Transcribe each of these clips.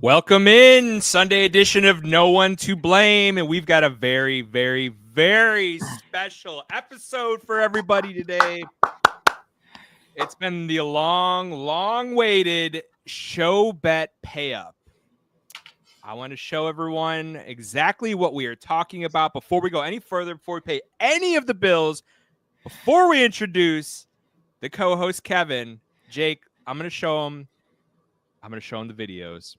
Welcome in Sunday edition of No One to Blame, and we've got a very, very, very special episode for everybody today. It's been the long-awaited show bet pay up. I want to show everyone exactly what we are talking about before we go any further, before we pay any of the bills, before we introduce the co-host Kevin. Jake, I'm going to show him the videos.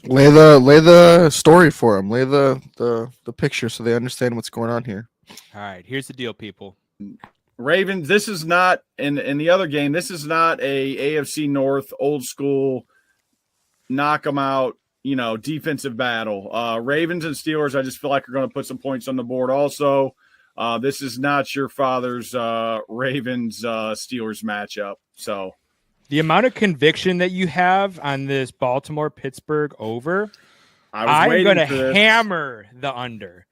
Lay the story for them. Lay the picture so they understand what's going on here. All right, here's the deal, people. Ravens, this is not in the other game. This is not a AFC North old school knock them out, defensive battle. Ravens and Steelers, I just feel like are going to put some points on the board. Also, this is not your father's Ravens Steelers matchup. So. The amount of conviction that you have on this Baltimore-Pittsburgh over, I'm going to hammer the under.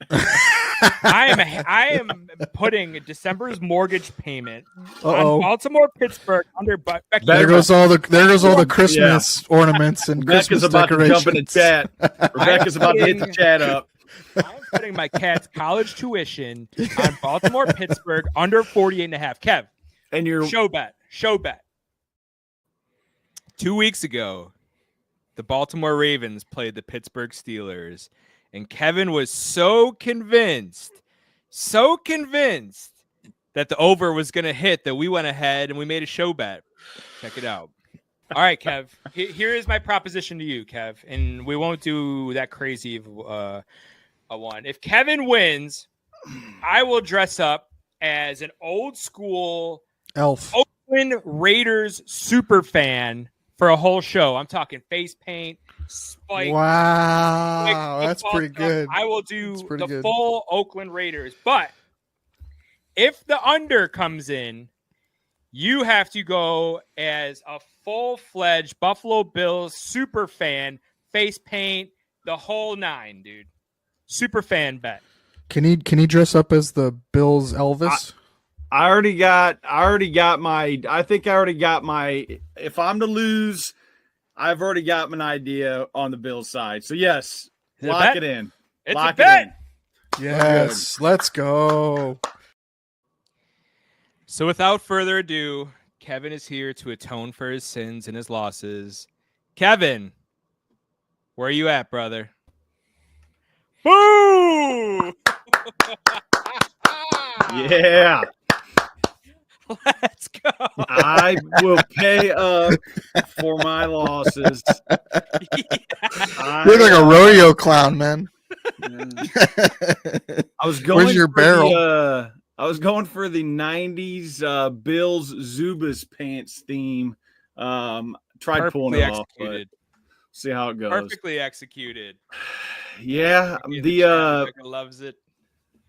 I am putting December's mortgage payment on Baltimore-Pittsburgh under. There goes all the Christmas ornaments and Rebecca's Christmas about decorations. to jump in the chat. Rebecca's about to hit the chat up. I'm putting my cat's college tuition on Baltimore-Pittsburgh under 48.5. Kev, and your show bet. 2 weeks ago, the Baltimore Ravens played the Pittsburgh Steelers, and Kevin was so convinced that the over was going to hit that we went ahead and we made a show bet. Check it out. All right, Kev, here is my proposition to you, Kev, and we won't do that crazy of a one. If Kevin wins, I will dress up as an old school elf Oakland Raiders super fan for a whole show. I'm talking face paint, spike. Wow, that's pretty good. I will do the full Oakland Raiders. But if the under comes in, you have to go as a full-fledged Buffalo Bills super fan, face paint, the whole nine, dude. Super fan bet. Can he dress up as the Bills Elvis? I already got my. If I'm to lose, I've already got an idea on the Bills side. So yes, lock it in. It's lock a bet. Yes, let's go. So without further ado, Kevin is here to atone for his sins and his losses. Kevin, where are you at, brother? Boo! Yeah. Let's go. I will pay up for my losses. Yeah. You're like a rodeo clown, man. I was going. Where's your barrel? I was going for the '90s Bills Zubas pants theme. Tried pulling it off, but see how it goes. Perfectly executed. Yeah, loves it.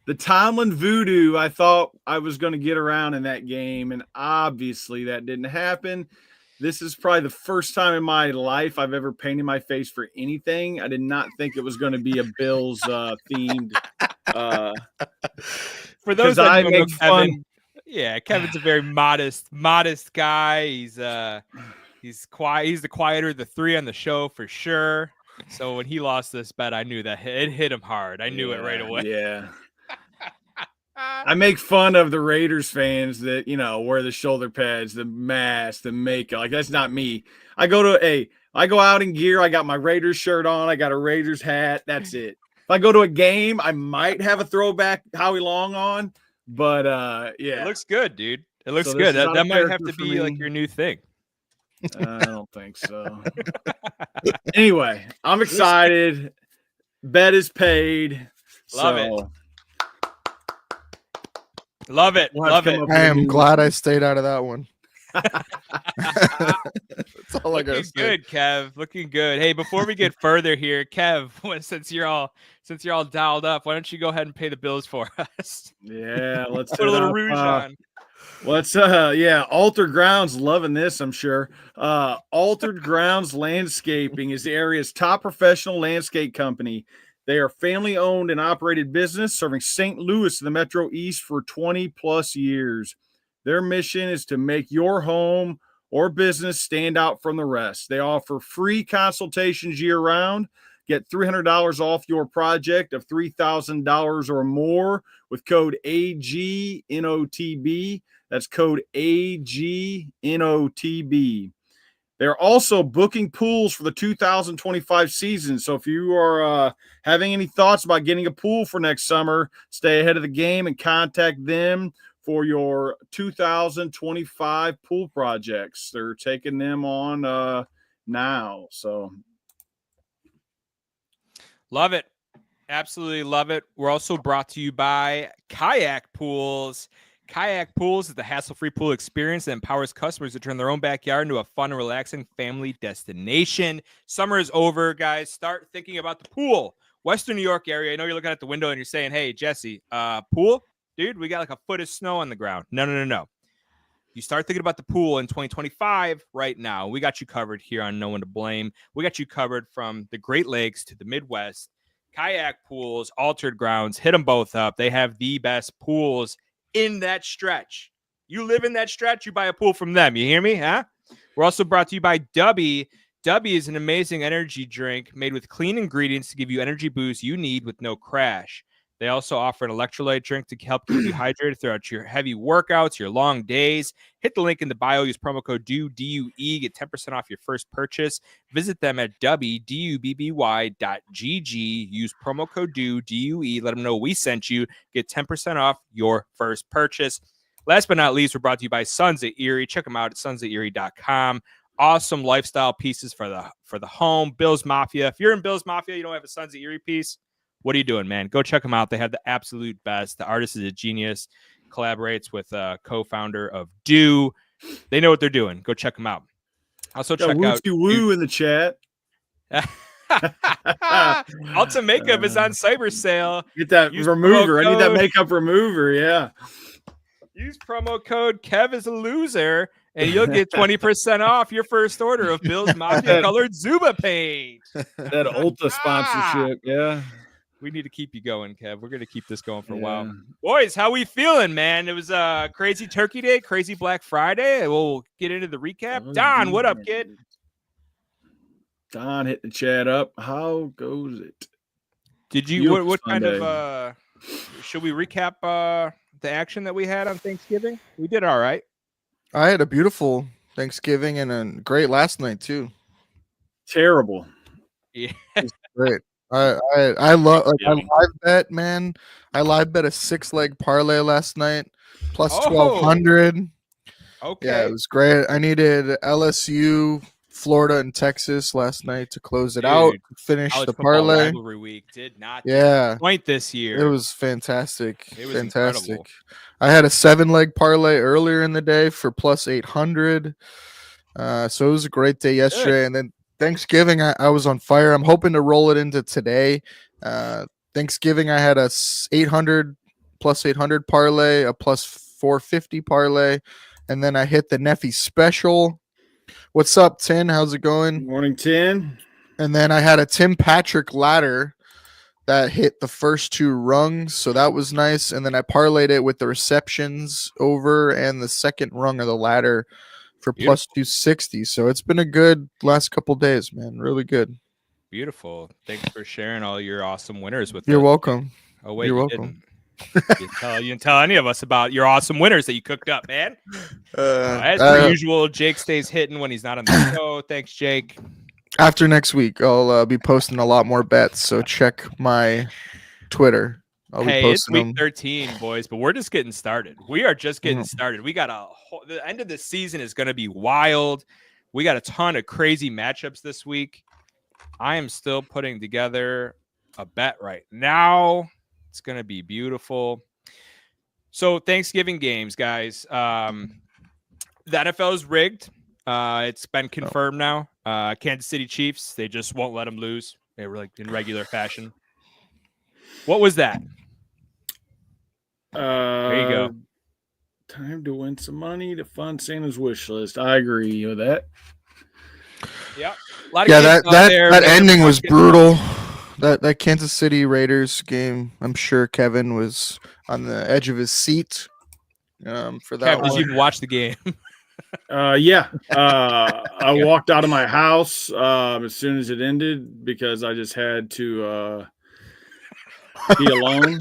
The Tomlin voodoo, I thought I was going to get around in that game, and obviously that didn't happen. This is probably the first time in my life I've ever painted my face for anything. I did not think it was going to be a Bills themed. For those that don't know Kevin, Kevin's a very modest guy. He's quiet. He's the quieter of the three on the show for sure. So when he lost this bet, I knew that it hit him hard. I knew it right away. Yeah. I make fun of the Raiders fans that, wear the shoulder pads, the mask, the makeup. Like, that's not me. I go out in gear. I got my Raiders shirt on. I got a Raiders hat. That's it. If I go to a game, I might have a throwback Howie Long on. But, yeah. It looks good, dude. It looks good. That might have to be like your new thing. I don't think so. Anyway, I'm excited. Bet is paid. Love it. Love it. I am glad I stayed out of that one. That's all I gotta say. Good, Kev. Looking good. Hey, before we get further here, Kev, since you're all dialed up, why don't you go ahead and pay the bills for us? Yeah, let's put a little rouge on. Let's Altered Grounds, loving this, I'm sure. Altered Grounds Landscaping is the area's top professional landscape company. They are family-owned and operated business serving St. Louis and the Metro East for 20-plus years. Their mission is to make your home or business stand out from the rest. They offer free consultations year-round. Get $300 off your project of $3,000 or more with code AGNOTB. That's code AGNOTB. They're also booking pools for the 2025 season. So if you are having any thoughts about getting a pool for next summer, stay ahead of the game and contact them for your 2025 pool projects. They're taking them on now. So Love it. Absolutely love it. We're also brought to you by Kayak Pools. Kayak Pools is the hassle-free pool experience that empowers customers to turn their own backyard into a fun and relaxing family destination. Summer is over, guys. Start thinking about the pool. Western New York area. I know you're looking at the window and you're saying, hey, Jesse, pool? Dude, we got like a foot of snow on the ground. No. You start thinking about the pool in 2025 right now. We got you covered here on No One to Blame. We got you covered from the Great Lakes to the Midwest. Kayak Pools, Altered Grounds, hit them both up. They have the best pools in that stretch. You live in that stretch, you buy a pool from them. You hear me? Huh? We're also brought to you by Dubby. Dubby is an amazing energy drink made with clean ingredients to give you energy boost you need with no crash. They also offer an electrolyte drink to help keep you hydrated throughout your heavy workouts, your long days. Hit the link in the bio. Use promo code DUE. Get 10% off your first purchase. Visit them at dubby.gg. Use promo code DUE. Let them know we sent you. Get 10% off your first purchase. Last but not least, we're brought to you by Sons of Erie. Check them out at sonsoferie.com. Awesome lifestyle pieces for the home. Bills Mafia. If you're in Bills Mafia, you don't have a Sons of Erie piece, what are you doing, man? Go check them out. They have the absolute best. The artist is a genius. Collaborates with a co-founder of Do. They know what they're doing. Go check them out. Also check out Woo in the chat. Ulta Makeup is on cyber sale. Get that remover. I need that makeup remover. Yeah. Use promo code Kev is a loser, and you'll get 20% off your first order of Bill's Mafia colored Zuba paint. That Ulta sponsorship. Yeah. We need to keep you going, Kev. We're going to keep this going for a while. Boys, how we feeling, man? It was a crazy Turkey Day, crazy Black Friday. We'll get into the recap. Don, what up, kid? Don hit the chat up. How goes it? Did you, what kind of, should we recap the action that we had on Thanksgiving? We did all right. I had a beautiful Thanksgiving and a great last night, too. Terrible. Yeah. Great. I love I live bet, man. I live bet a 6-leg parlay last night plus 1,200. Okay. Yeah, it was great. I needed LSU, Florida, and Texas last night to close it out, finish the parlay. Rivalry week did not point this year. It was fantastic. It was fantastic. incredible. I had a 7-leg parlay earlier in the day for plus 800. So it was a great day yesterday. And then Thanksgiving, I was on fire. I'm hoping to roll it into today. Thanksgiving, I had a 800 plus 800 parlay, a plus 450 parlay, and then I hit the Neffy special. What's up, Tin? How's it going? Morning, Tin. And then I had a Tim Patrick ladder that hit the first 2 rungs, so that was nice. And then I parlayed it with the receptions over and the second rung of the ladder for plus 260. So it's been a good last couple days, man. Really good. Beautiful. Thanks for sharing all your awesome winners with us. You're welcome. Oh, wait, you're welcome. You didn't tell any of us about your awesome winners that you cooked up, man. As per usual, Jake stays hitting when he's not on the show. Thanks, Jake. After next week, I'll be posting a lot more bets, so check my Twitter. It's week 13, boys, but we're just getting started. We are just getting started. We got the end of the season is going to be wild. We got a ton of crazy matchups this week. I am still putting together a bet right now. It's going to be beautiful. So Thanksgiving games, guys. The NFL is rigged. It's been confirmed now. Kansas City Chiefs, they just won't let them lose. They were like in regular fashion. What was that? There you go. Time to win some money to fund Santa's wish list. I agree with that. Yep. That ending was brutal. That Kansas City Raiders game, I'm sure Kevin was on the edge of his seat for that. Kevin doesn't even watch the game. Yeah. I walked out of my house as soon as it ended because I just had to be alone.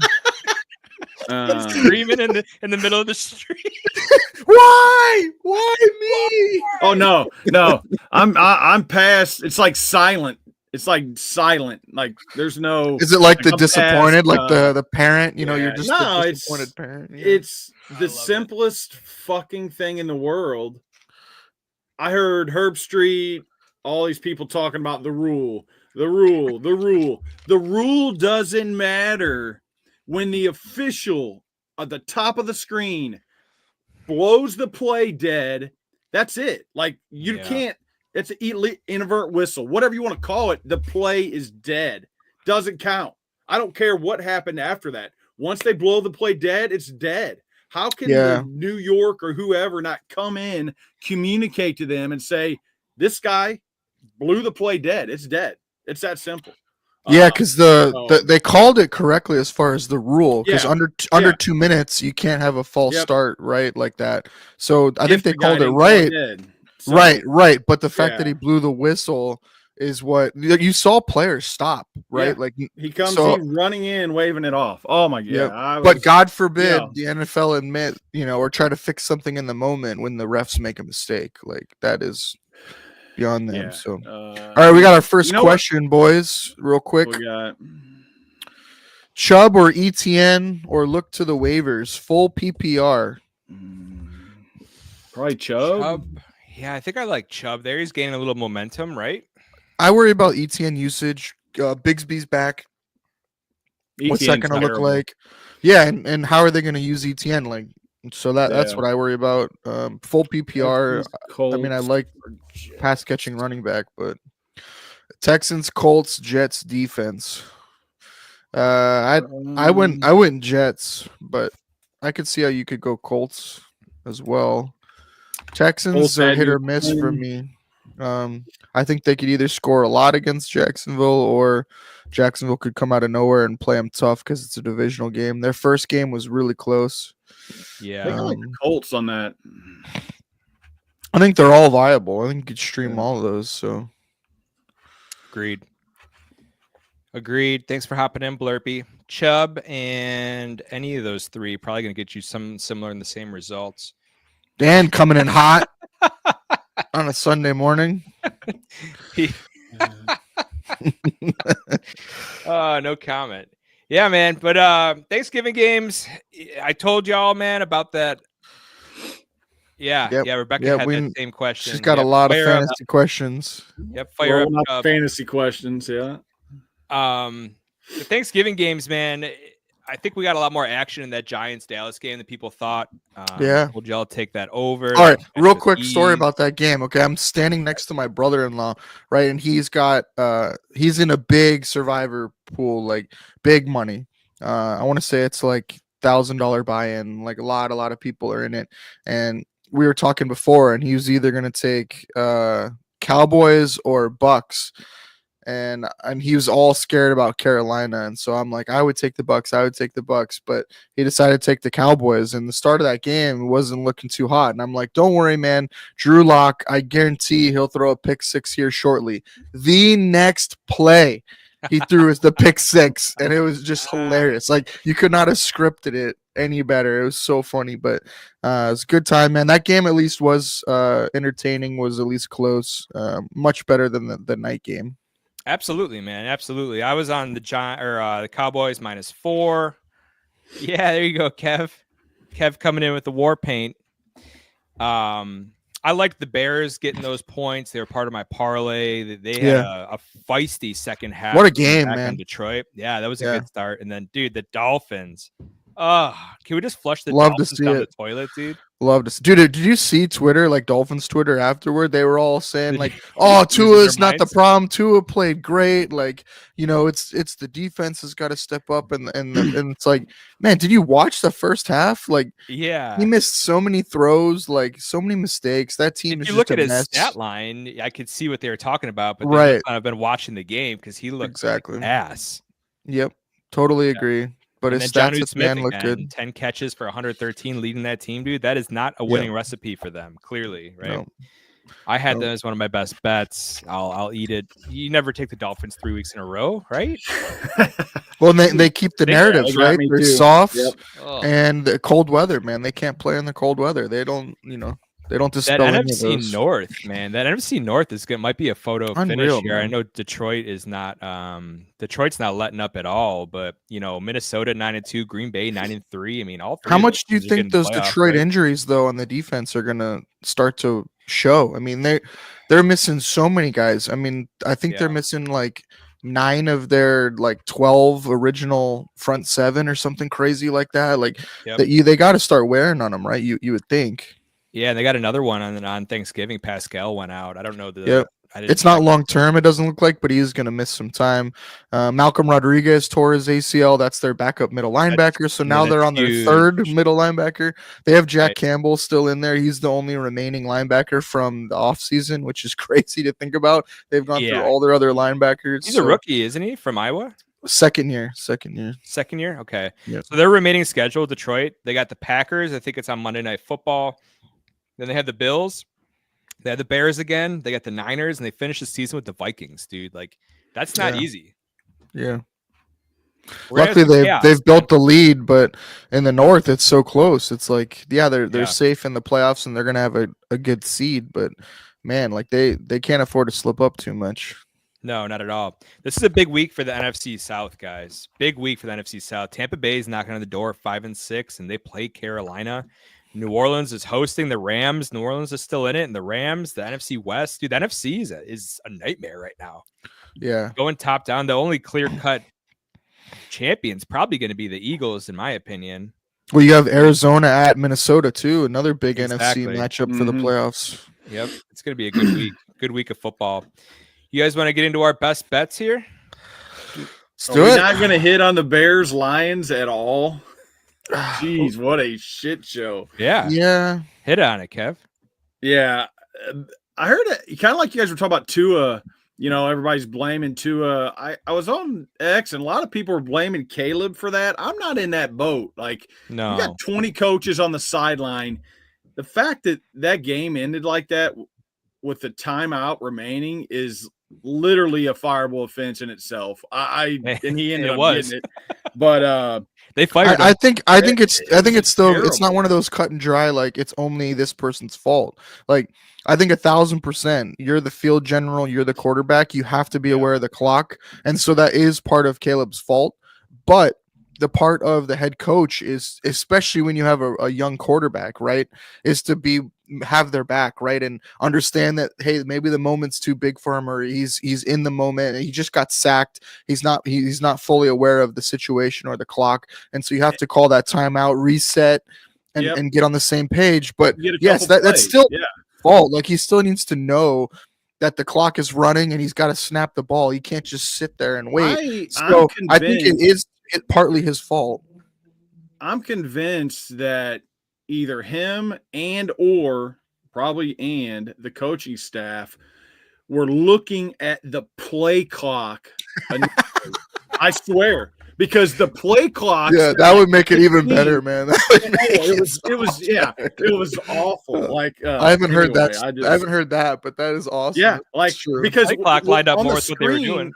Screaming in the middle of the street. Why me? Oh no. I'm past. It's like silent. It's like silent. Like there's no. Is it like the I'm disappointed, past, like the parent? You know, you're just no, the disappointed parent. Yeah. It's I the love simplest fucking thing in the world. I heard Herb Street, all these people talking about the rule. The rule doesn't matter when the official at the top of the screen blows the play dead. That's it. Like you can't. It's an invert whistle, whatever you want to call it. The play is dead. Doesn't count. I don't care what happened after that. Once they blow the play dead, it's dead. How can the New York or whoever not come in, communicate to them and say, this guy blew the play dead. It's dead. It's that simple. Yeah, because they called it correctly as far as the rule. Because under 2 minutes, you can't have a false start, right? Like that. So I think they called it right. So, right. But the fact that he blew the whistle is what you saw players stop, right? Yeah. Like he comes in running in, waving it off. Oh my god! But God forbid the NFL admit, or try to fix something in the moment when the refs make a mistake. Like that is beyond them. Yeah. So, all right, we got our first question, boys. Real quick. We got Chubb or ETN or look to the waivers. Full PPR. Probably Chubb. Yeah, I think I like Chubb there. He's gaining a little momentum, right? I worry about ETN usage. Bigsby's back. What's that going to look like? Yeah, and how are they going to use ETN? Like, so that's what I worry about. Full PPR. I mean, I like pass catching running back, but Texans, Colts, Jets defense. I went Jets, but I could see how you could go Colts as well. Texans are hit or miss for me. I think they could either score a lot against Jacksonville or Jacksonville could come out of nowhere and play them tough because it's a divisional game. Their first game was really close. Yeah. I like the Colts on that. I think they're all viable. I think you could stream all of those. So, Agreed. Thanks for hopping in, Blurpy. Chubb and any of those three probably going to get you some similar in the same results. Dan coming in hot on a Sunday morning. No comment. Yeah, man. But Thanksgiving games, I told y'all, man, about that. Yeah, Rebecca had that same question. She's got a lot of fantasy questions. Yep, fire up fantasy questions. Yeah. The Thanksgiving games, man. I think we got a lot more action in that Giants-Dallas game than people thought. Told y'all to take that over. All right, real quick story about that game. Okay, I'm standing next to my brother-in-law, right, and he's in a big survivor pool, like big money. I want to say it's like $1,000 buy-in. Like a lot of people are in it, and we were talking before, and he was either going to take Cowboys or Bucks. And he was all scared about Carolina, and so I'm like, I would take the Bucks, but he decided to take the Cowboys. And the start of that game wasn't looking too hot, and I'm like, don't worry, man. Drew Lock, I guarantee he'll throw a pick six here shortly. The next play he threw is the pick six, and it was just hilarious. Like you could not have scripted it any better. It was so funny, but it was a good time, man. That game at least was entertaining, was at least close, much better than the night game. Absolutely, man. Absolutely. I was on the the Cowboys -4. Yeah, there you go, Kev. Kev coming in with the war paint. I liked the Bears getting those points. They were part of my parlay. They had a feisty second half. What a game, man. In Detroit. Yeah, that was a good start. And then, dude, the Dolphins. Can we just flush the Dolphins down the toilet, dude? Love to see. Dude, did you see Twitter, like Dolphins Twitter afterward? They were all saying like, "Oh, Tua's not the problem. Tua played great. Like, it's the defense has got to step up." And it's like, man, did you watch the first half? Like, yeah, he missed so many throws, like so many mistakes. That team. If you look at his stat line, I could see what they were talking about. But I've been watching the game because he looked like ass. Yep, totally agree. but And his then stats Jonnu at the Smith end look again, good. 10 catches for 113 leading that team, dude. That is not a winning recipe for them, clearly, right? No. I had them as one of my best bets. I'll eat it. You never take the Dolphins 3 weeks in a row, right? Well, they keep the narratives, got right? me They're too. soft Yep. and the cold weather, man. They can't play in the cold weather. They don't, they don't That dispel any of NFC those. North, man. That NFC North is might be a photo Unreal, finish here. I man. know Detroit is not Detroit's not letting up at all, but Minnesota 9-2, Green Bay 9-3. I mean, all three How of much do you those teams are think getting those playoffs, Detroit right? injuries, though, on the defense are gonna start to show? I mean, they're missing so many guys. I mean, I think they're missing like 9 of their like 12 original front 7 or something crazy like that. Like they got to start wearing on them, right? You would think. Yeah, and they got another one on Thanksgiving. Pascal went out. I don't know It's not long term, it doesn't look like, but he's going to miss some time. Malcolm Rodriguez tore his ACL. That's their backup middle linebacker. So now they're on their third middle linebacker. They have Jack Campbell still in there. He's the only remaining linebacker from the offseason, which is crazy to think about. They've gone through all their other linebackers. He's a rookie, isn't he, from Iowa? Second year. Okay. Yep. So their remaining schedule, Detroit, they got the Packers. I think it's on Monday Night Football. Then they have the Bills. They have the Bears again. They got the Niners, and they finish the season with the Vikings, dude. Like, that's not easy. Yeah. Luckily, they've built the lead, but in the North, it's so close. It's like, they're safe in the playoffs, and they're gonna have a good seed. But man, like they can't afford to slip up too much. No, not at all. This is a big week for the NFC South, guys. Big week for the NFC South. Tampa Bay is knocking on the door 5-6, and they play Carolina. New Orleans is hosting the Rams. New Orleans is still in it, and the Rams, the NFC West, dude, the NFC is a nightmare right now. Yeah, going top down. The only clear-cut champion's probably going to be the Eagles, in my opinion. Well, you have Arizona at Minnesota too, another big NFC matchup for the playoffs. Yep, it's going to be a good week. Good week of football. You guys want to get into our best bets here? We're not going to hit on the Bears Lions at all. Jeez, what a shit show. Yeah. Hit on it, Kev. Yeah. I heard it kind of like you guys were talking about Tua. Everybody's blaming Tua. I was on X, and a lot of people were blaming Caleb for that. I'm not in that boat. Like, no. You got 20 coaches on the sideline. The fact that game ended like that with the timeout remaining is literally a fireable offense in itself. And he ended up getting it. But they fired him. I think it's still, it's not one of those cut and dry, like it's only this person's fault. Like, I think 1,000%, you're the field general, you're the quarterback, you have to be aware of the clock. And so that is part of Caleb's fault. But the part of the head coach is, especially when you have a young quarterback, right, is to have their back, right, and understand that, hey, maybe the moment's too big for him, or he's in the moment and he just got sacked. He's not fully aware of the situation or the clock, and so you have to call that timeout, reset, and get on the same page. But yes, that's still fault. Like, he still needs to know that the clock is running and he's got to snap the ball. He can't just sit there and wait. I think it is partly his fault. I'm convinced that either him or the coaching staff were looking at the play clock. I swear, because the play clock. Yeah, that would make it even better, man. It was awful. Like, I haven't heard that. I haven't heard that, but that is awesome. Yeah, like, because the clock lined up more with what they were doing.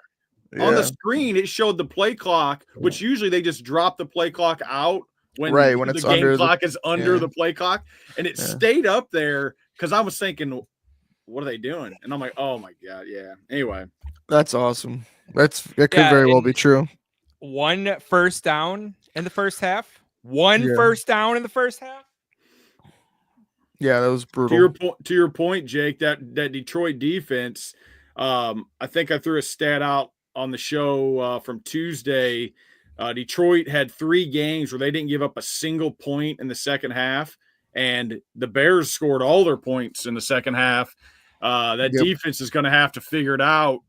On the screen, it showed the play clock, which usually they just drop the play clock out when it's the game clock is under the play clock, and it stayed up there because I was thinking, what are they doing? And I'm like, oh my god, yeah. Anyway, that's awesome. That could very well be true. 1 first down in the first half. First down in the first half. Yeah, that was brutal. To your point, Jake, that Detroit defense. I think I threw a stat out on the show from Tuesday. Detroit had 3 games where they didn't give up a single point in the second half, and the Bears scored all their points in the second half. Defense is going to have to figure it out,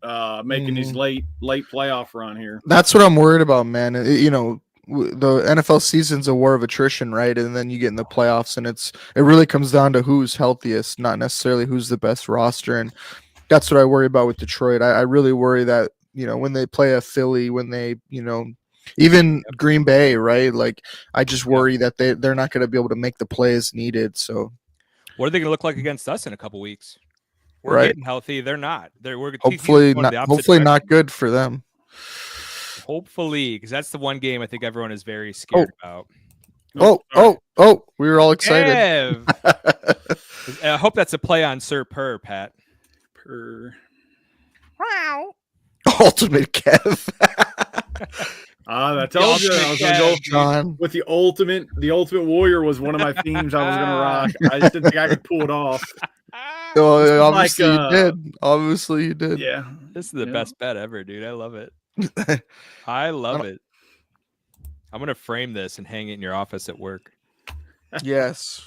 making these late playoff run here. That's what I'm worried about, man. The NFL season's a war of attrition, right? And then you get in the playoffs, and it really comes down to who's healthiest, not necessarily who's the best roster. And that's what I worry about with Detroit. I really worry that, when they play a Philly, when they, Even Green Bay, right? Like, I just worry that they're not going to be able to make the plays needed. So, what are they going to look like against us in a couple weeks? We're right. getting healthy. They're not. We're Hopefully going not. the opposite Hopefully not direction. good for them. Hopefully, because that's the one game I think everyone is very scared about. Oh! We were all excited. I hope that's a play on Sir Purr, Pat. Wow. Ultimate Kev. I told you I was going to go John. with the ultimate warrior was one of my themes I was going to rock. I just didn't think I could pull it off. Oh, obviously you did. Obviously you did. Yeah. This is the best bet ever, dude. I love it. I love it. I'm going to frame this and hang it in your office at work. Yes.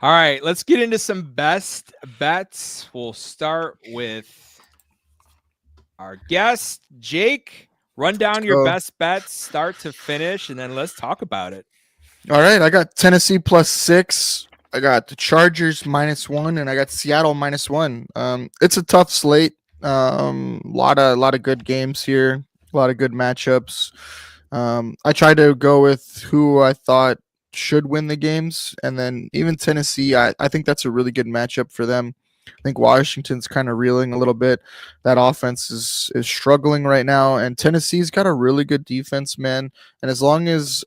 All right, let's get into some best bets. We'll start with our guest, Jake. Run down your best bets, start to finish, and then let's talk about it. All right, I got Tennessee +6. I got the Chargers -1, and I got Seattle -1. It's a tough slate. Lot of good games here. A lot of good matchups. I tried to go with who I thought should win the games, and then even Tennessee, I think that's a really good matchup for them. I think Washington's kind of reeling a little bit. That offense is struggling right now, and Tennessee's got a really good defense, man. And as long as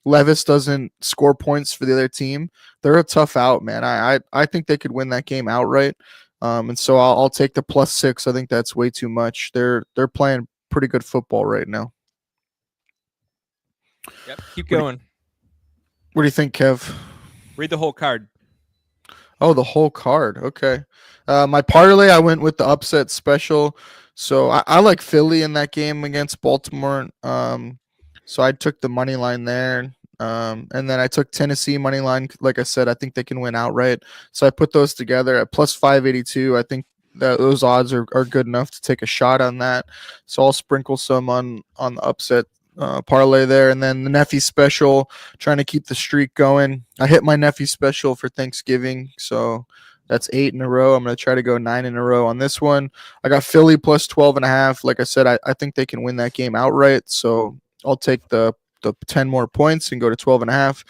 Levis doesn't score points for the other team, they're a tough out, man. I think they could win that game outright. And so I'll take the +6. I think that's way too much. They're playing pretty good football right now. Yep, keep going. What do you think, Kev? Read the whole card. Oh, the whole card. Okay. My parlay, I went with the upset special. So I like Philly in that game against Baltimore. So I took the money line there. And then I took Tennessee money line. Like I said, I think they can win outright. So I put those together at +582. I think that those odds are good enough to take a shot on that. So I'll sprinkle some on the upset parlay there. And then the Neffy special, trying to keep the streak going. I hit my Neffy special for Thanksgiving. So that's 8 in a row. I'm going to try to go 9 in a row on this one. I got Philly +12.5. Like I said, I think they can win that game outright. So I'll take the 10 more points and go to 12.5.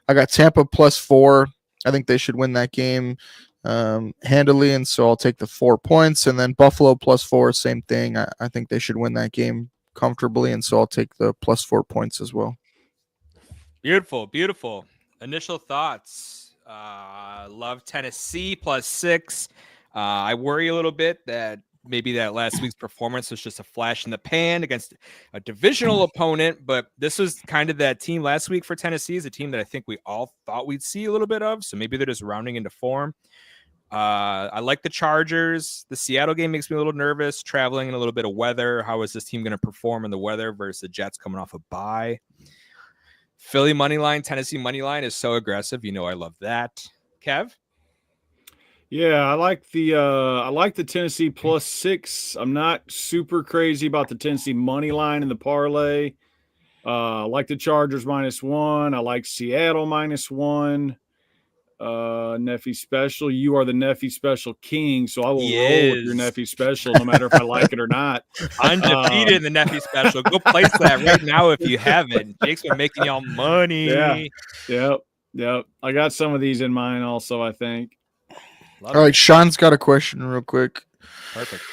I got Tampa +4. I think they should win that game handily, and so I'll take the 4 points. And then Buffalo +4, same thing. I think they should win that game comfortably, and so I'll take the +4 points as well. Beautiful. Initial thoughts. Love Tennessee +6. I worry a little bit that maybe that last week's performance was just a flash in the pan against a divisional opponent, but this was kind of that team last week for Tennessee, is a team that I think we all thought we'd see a little bit of. So maybe they're just rounding into form. I like the Chargers. The Seattle game makes me a little nervous, traveling in a little bit of weather. How is this team going to perform in the weather versus the Jets coming off a bye? Philly money line, Tennessee money line is so aggressive. You know I love that. Kev? Yeah, I like the Tennessee +6. I'm not super crazy about the Tennessee money line in the parlay. I like the Chargers -1. I like Seattle -1. Neffy special. You are the Neffy special king, so I will roll with your Neffy special no matter if I like it or not. Undefeated in the Neffy special. Go place that right now if you haven't. Jake's been making y'all money. Yeah. Yep. I got some of these in mine also, I think. All right, Sean's got a question real quick. Perfect.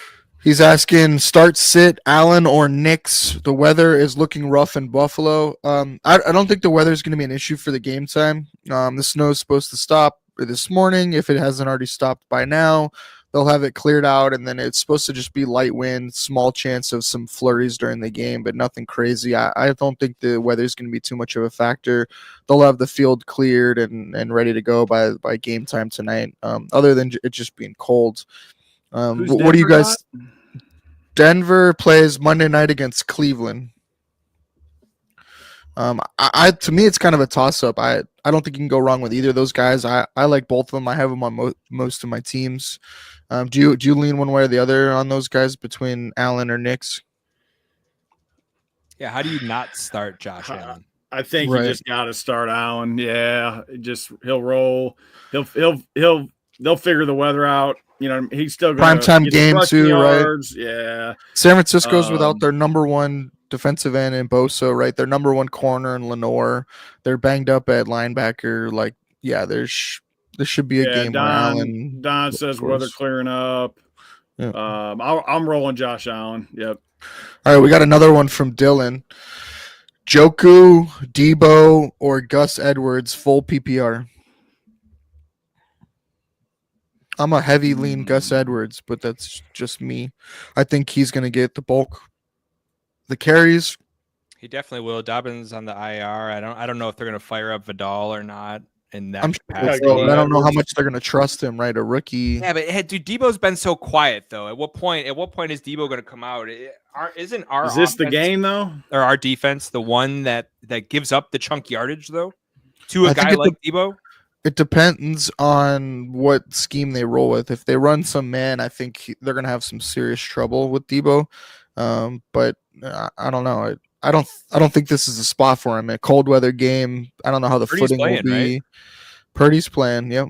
He's asking, start, sit, Allen or Knicks. The weather is looking rough in Buffalo. I don't think the weather is going to be an issue for the game time. The snow is supposed to stop this morning. If it hasn't already stopped by now, they'll have it cleared out, and then it's supposed to just be light wind, small chance of some flurries during the game, but nothing crazy. I don't think the weather is going to be too much of a factor. They'll have the field cleared and ready to go by game time tonight, other than it just being cold. What do you guys... Denver plays Monday night against Cleveland. To me, it's kind of a toss-up. I don't think you can go wrong with either of those guys. I like both of them. I have them on most of my teams. Do you lean one way or the other on those guys between Allen or Knicks? Yeah, how do you not start Josh Allen? I think you just got to start Allen. Yeah, he'll roll. They'll figure the weather out. You know, he's still going primetime game too, yards. Right? Yeah. San Francisco's without their number one defensive end and Bosa, right? Their number one corner and Lenore. They're banged up at linebacker. Like, yeah, there should be a game where Allen. Don says weather clearing up. Yeah. I'm rolling Josh Allen. Yep. All right, we got another one from Dylan. Joku, Debo, or Gus Edwards, full PPR. I'm a heavy lean Gus Edwards, but that's just me. I think he's going to get the bulk, the carries. He definitely will. Dobbins on the IR. I don't know if they're going to fire up Vidal or not. In that I'm capacity. sure, I don't know how much they're going to trust him, right? A rookie. Yeah, but dude, Debo's been so quiet though. At what point is Debo going to come out? Is this the game though, or our defense the one that gives up the chunk yardage though to a guy like Debo? It depends on what scheme they roll with. If they run some man, I think they're going to have some serious trouble with Debo. But I don't know. I don't think this is a spot for him. A cold weather game. I don't know how the footing will be. Right? Purdy's playing, yep.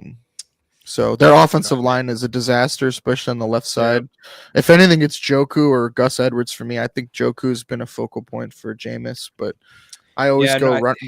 So their offensive line is a disaster, especially on the left side. Yeah. If anything, it's Joku or Gus Edwards for me. I think Joku's been a focal point for Jameis, but I always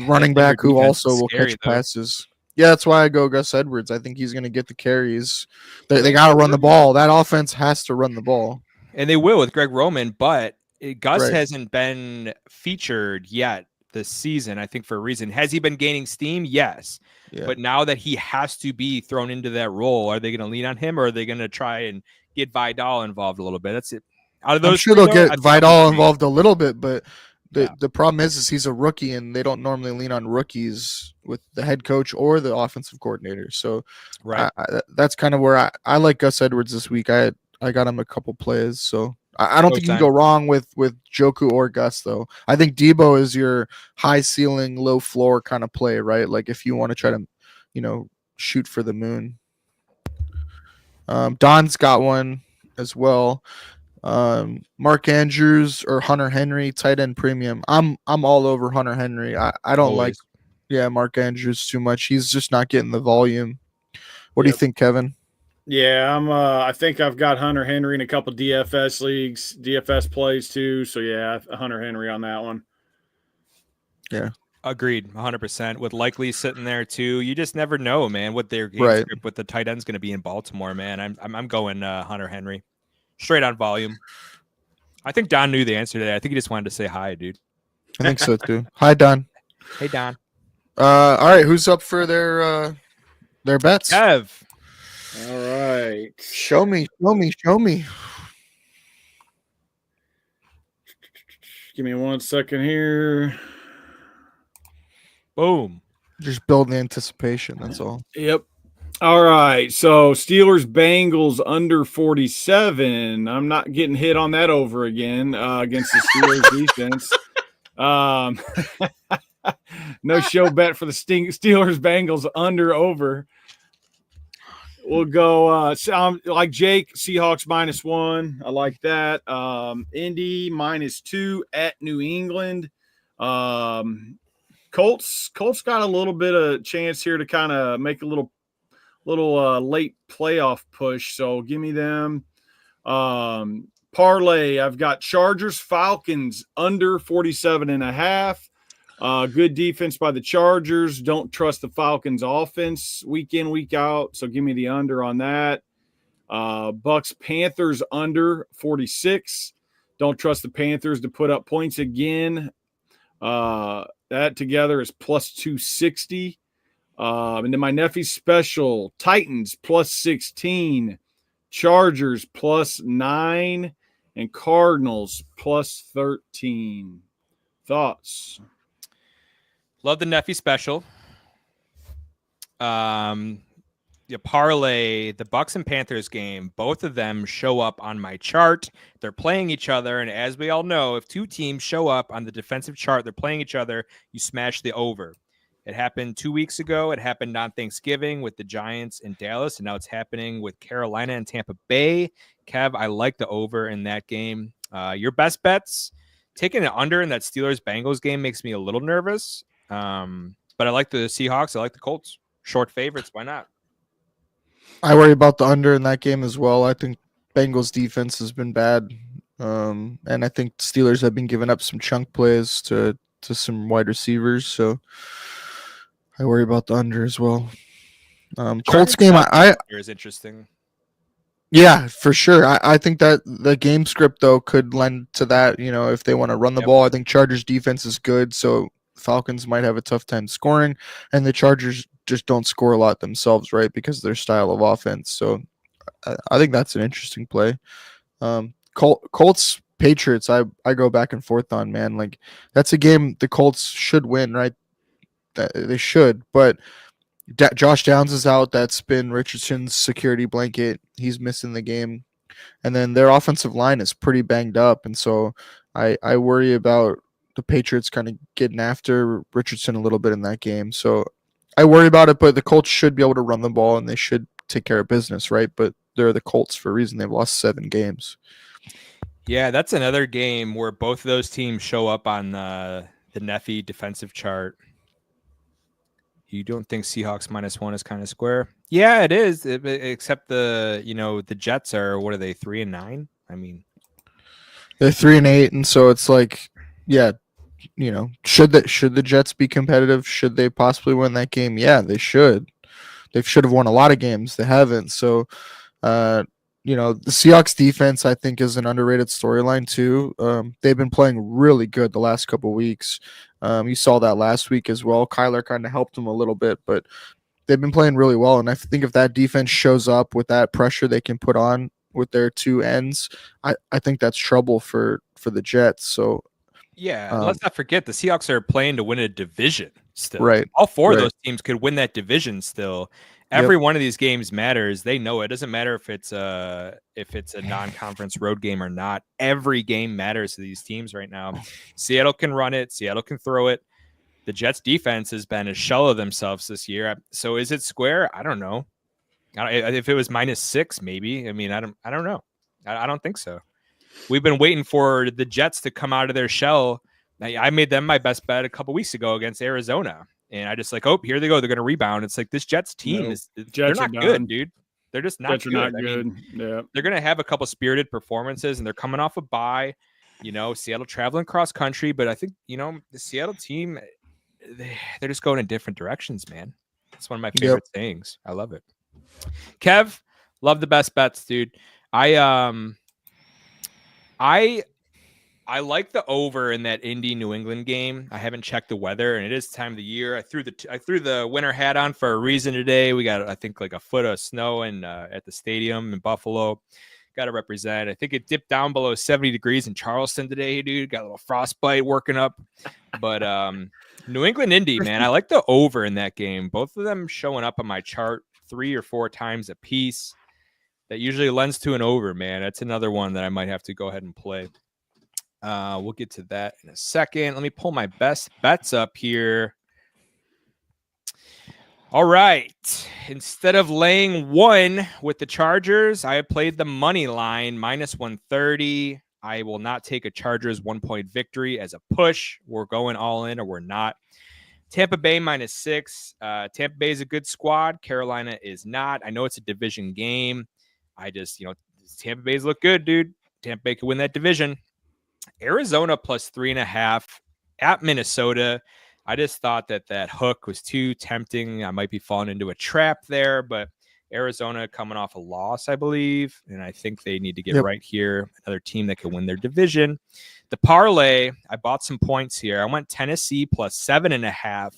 running back who also will catch passes. Yeah, that's why I go Gus Edwards. I think he's going to get the carries. They got to run the ball. That offense has to run the ball. And they will with Greg Roman, but Gus hasn't been featured yet this season, I think, for a reason. Has he been gaining steam? Yes. Yeah. But now that he has to be thrown into that role, are they going to lean on him or are they going to try and get Vidal involved a little bit? That's it. Out of those, I'm sure they'll get Vidal involved a little bit, but the problem is he's a rookie and they don't normally lean on rookies with the head coach or the offensive coordinator. So that's kind of where I like Gus Edwards this week. I got him a couple plays, so I don't think you can go wrong with Joku or Gus, though. I think Debo is your high ceiling, low floor kind of play, right? Like if you want to try to, shoot for the moon. Don's got one as well. Mark Andrews or Hunter Henry, tight end premium. I'm all over Hunter Henry. I don't like Mark Andrews too much. He's just not getting the volume. What do you think, Kevin? Yeah, I think I've got Hunter Henry in a couple DFS leagues, DFS plays too. So yeah, Hunter Henry on that one. Yeah. Agreed, 100%. With Likely sitting there too, you just never know, man, what their game script with the tight end's going to be in Baltimore, man. I'm going Hunter Henry, straight on volume. I think Don knew the answer to that. I think he just wanted to say hi, dude. I think so too. Hi, Don. Hey, Don. All right, who's up for their bets? Kev. All right. Show me. Give me 1 second here. Boom. Just building anticipation, that's all. Yep. All right. So Steelers Bengals under 47. I'm not getting hit on that over again against the Steelers defense. No show bet for the Steelers Bengals under over. We'll go like Jake, Seahawks -1. I like that. Indy -2 at New England. Colts got a little bit of chance here to kind of make a little late playoff push. So give me them. Parlay, I've got Chargers Falcons under 47.5. Good defense by the Chargers. Don't trust the Falcons offense week in, week out. So give me the under on that. Bucks Panthers under 46. Don't trust the Panthers to put up points again. That together is +260. And then my nephew's special, Titans +16, Chargers +9, and Cardinals +13. Thoughts? Love the nephew special. Parlay, the Bucks and Panthers game, both of them show up on my chart. They're playing each other, and as we all know, if two teams show up on the defensive chart, they're playing each other, you smash the over. It happened 2 weeks ago. It happened on Thanksgiving with the Giants in Dallas, and now it's happening with Carolina and Tampa Bay. Kev, I like the over in that game. Your best bets, taking it under in that Steelers-Bengals game makes me a little nervous. But I like the Seahawks. I like the Colts. Short favorites. Why not? I worry about the under in that game as well. I think Bengals defense has been bad And I think Steelers have been giving up some chunk plays to some wide receivers, so I worry about the under as well. Colts game, is interesting. Yeah, for sure. I think that the game script though could lend to that. You know, if they want to run the ball, I think Chargers defense is good, so Falcons might have a tough time scoring, and the Chargers just don't score a lot themselves, right? Because of their style of offense. So I think that's an interesting play. Colts Patriots, I go back and forth on, man. Like that's a game the Colts should win, right? They should, but Josh Downs is out. That's been Richardson's security blanket. He's missing the game. And then their offensive line is pretty banged up. And so I worry about the Patriots kind of getting after Richardson a little bit in that game. So I worry about it, but the Colts should be able to run the ball and they should take care of business, right? But they're the Colts for a reason. They've lost 7 games. Yeah, that's another game where both of those teams show up on the Neffy defensive chart. You don't think Seahawks -1 is kind of square? Yeah, it is. Except the Jets are, what are they, 3-9? I mean, they're 3-8, and so it's like, yeah, should the Jets be competitive? Should they possibly win that game? Yeah, they should. They should have won a lot of games. They haven't. So, the Seahawks defense, I think, is an underrated storyline too. They've been playing really good the last couple of weeks. You saw that last week as well. Kyler kind of helped them a little bit, but they've been playing really well. And I think if that defense shows up with that pressure they can put on with their two ends, I think that's trouble for the Jets. So yeah, let's not forget the Seahawks are playing to win a division still. Right. All four of those teams could win that division still. Every one of these games matters. They know it doesn't matter if it's a non-conference road game or not. Every game matters to these teams right now. Seattle can run it. Seattle can throw it. The Jets defense has been a shell of themselves this year. So is it square? I don't know. If it was -6, maybe. I mean, I don't know. I don't think so. We've been waiting for the Jets to come out of their shell. I made them my best bet a couple weeks ago against Arizona. And I just here they go. They're going to rebound. It's like this Jets team they're not good, dude. They're just not good. Not good. Yeah. They're going to have a couple spirited performances, and they're coming off a bye. Seattle traveling cross country, but I think the Seattle team, they're just going in different directions, man. It's one of my favorite sayings. I love it. Kev, love the best bets, dude. I like the over in that Indy New England game. I haven't checked the weather, and it is time of the year. I threw the winter hat on for a reason today. We got, I think, like a foot of snow at the stadium in Buffalo. Got to represent. I think it dipped down below 70 degrees in Charleston today, dude. Got a little frostbite working up. But New England Indy, man, I like the over in that game. Both of them showing up on my chart 3 or 4 times a piece. That usually lends to an over, man. That's another one that I might have to go ahead and play. We'll get to that in a second. Let me pull my best bets up here. All right. Instead of laying 1 with the Chargers, I played the money line -130. I will not take a Chargers 1-point victory as a push. We're going all in or we're not. Tampa Bay -6. Tampa Bay is a good squad. Carolina is not. I know it's a division game. I just, Tampa Bay's look good, dude. Tampa Bay could win that division. Arizona +3.5 at Minnesota. I just thought that hook was too tempting. I might be falling into a trap there, but Arizona coming off a loss, I believe, and I think they need to get right here. Another team that can win their division. The parlay, I bought some points here. I went Tennessee +7.5.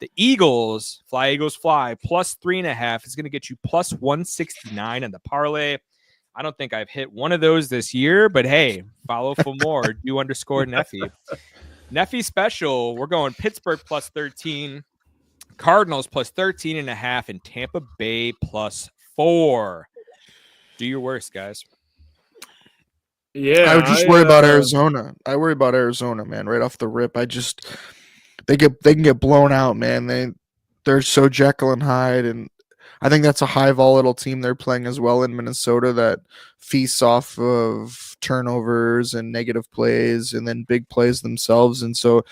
The Eagles, fly Eagles fly, +3.5 is going to get you +169 on the parlay. I don't think I've hit one of those this year, but hey, follow for more. _Neffy. Neffy special. We're going Pittsburgh +13, Cardinals +13.5, and Tampa Bay +4. Do your worst, guys. Yeah, I would just worry about Arizona. I worry about Arizona, man. Right off the rip, they can get blown out, man. They're so Jekyll and Hyde, and I think that's a high volatile team they're playing as well in Minnesota that feasts off of turnovers and negative plays and then big plays themselves. And so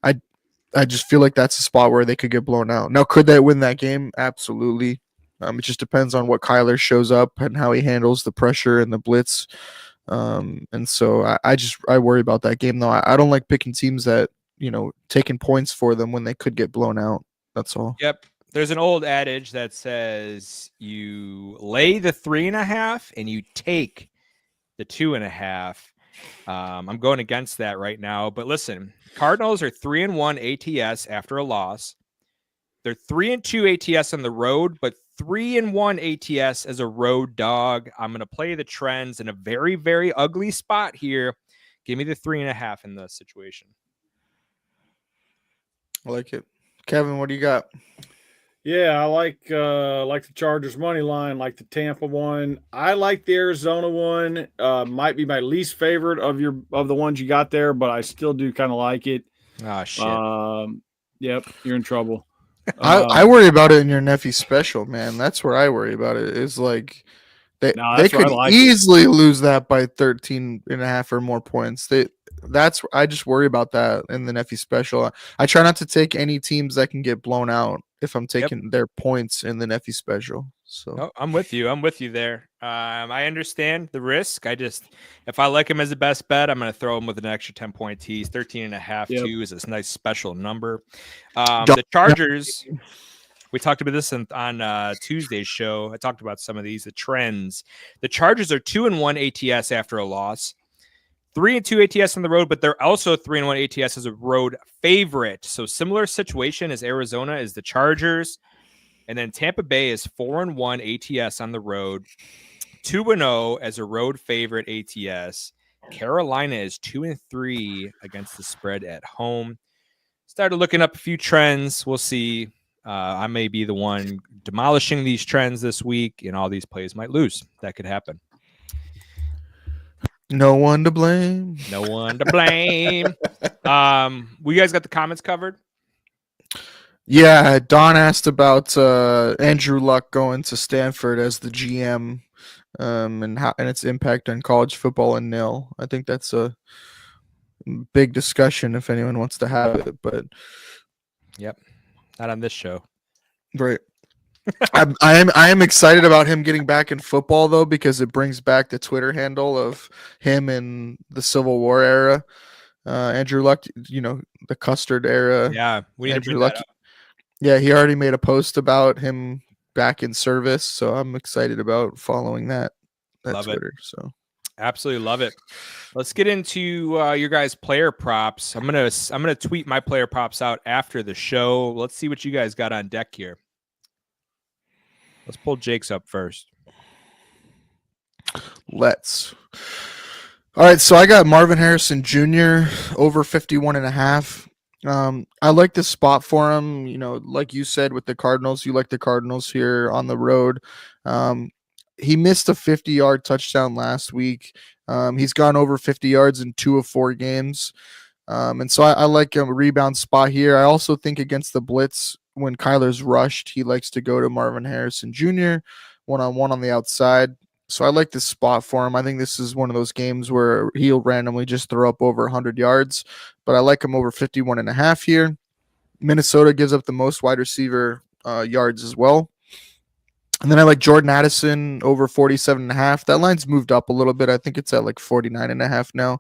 I just feel like that's a spot where they could get blown out. Now, could they win that game? Absolutely. It just depends on what Kyler shows up and how he handles the pressure and the blitz. And so I worry about that game though. I don't like picking teams that, taking points for them when they could get blown out. That's all. Yep. There's an old adage that says you lay the 3.5 and you take the 2.5. I'm going against that right now, but listen, Cardinals are 3-1 ATS after a loss. They're 3-2 ATS on the road, but 3-1 ATS as a road dog. I'm going to play the trends in a very, very ugly spot here. Give me the 3.5 in the situation. I like it. Kevin, what do you got? Yeah, I like the Chargers money line, like the Tampa one. I like the Arizona one. Might be my least favorite of the ones you got there, but I still do kind of like it. Oh shit. Yep, you're in trouble. I worry about it in your nephew special, man. That's where I worry about it. Is like they could easily lose that by 13.5 or more points. I just worry about that in the nephew special. I try not to take any teams that can get blown out if I'm taking their points in the nephew special. So I'm with you. I'm with you there. I understand the risk. If I like him as the best bet, I'm going to throw him with an extra 10-point tease. 13.5 too is a nice special number. The Chargers, we talked about this on Tuesday's show. I talked about some of these, the trends. The Chargers are 2-1 ATS after a loss. 3-2 ATS on the road, but they're also 3-1 ATS as a road favorite. So similar situation as Arizona is the Chargers. And then Tampa Bay is 4-1 ATS on the road, 2-0 as a road favorite ATS. Carolina is 2-3 against the spread at home. Started looking up a few trends. We'll see. I may be the one demolishing these trends this week, and all these plays might lose. That could happen. No one to blame. No one to blame. We guys got the comments covered? Yeah, Don asked about Andrew Luck going to Stanford as the GM, and its impact on college football and nil. I think that's a big discussion if anyone wants to have it, but yep, not on this show. Right. I am excited about him getting back in football though, because it brings back the Twitter handle of him in the Civil War era. Andrew Luck, the Custard era. Yeah, we need Andrew to bring Luck. that up. Yeah, he already made a post about him back in service, so I'm excited about following that Love Twitter. It. So absolutely love it. Let's get into your guys' player props. I'm gonna tweet my player props out after the show. Let's see what you guys got on deck here. Let's pull Jake's up first. Let's. All right, so I got Marvin Harrison Jr. over 51.5. I like this spot for him. Like you said with the Cardinals, you like the Cardinals here on the road. He missed a 50-yard touchdown last week. He's gone over 50 yards in 2 of 4 games. And so I like a rebound spot here. I also think against the blitz, when Kyler's rushed, he likes to go to Marvin Harrison Jr. one-on-one on the outside. So I like this spot for him. I think this is one of those games where he'll randomly just throw up over 100 yards, but I like him over 51.5 here. Minnesota gives up the most wide receiver yards as well. And then I like Jordan Addison over 47.5. That line's moved up a little bit. I think it's at like 49.5 now.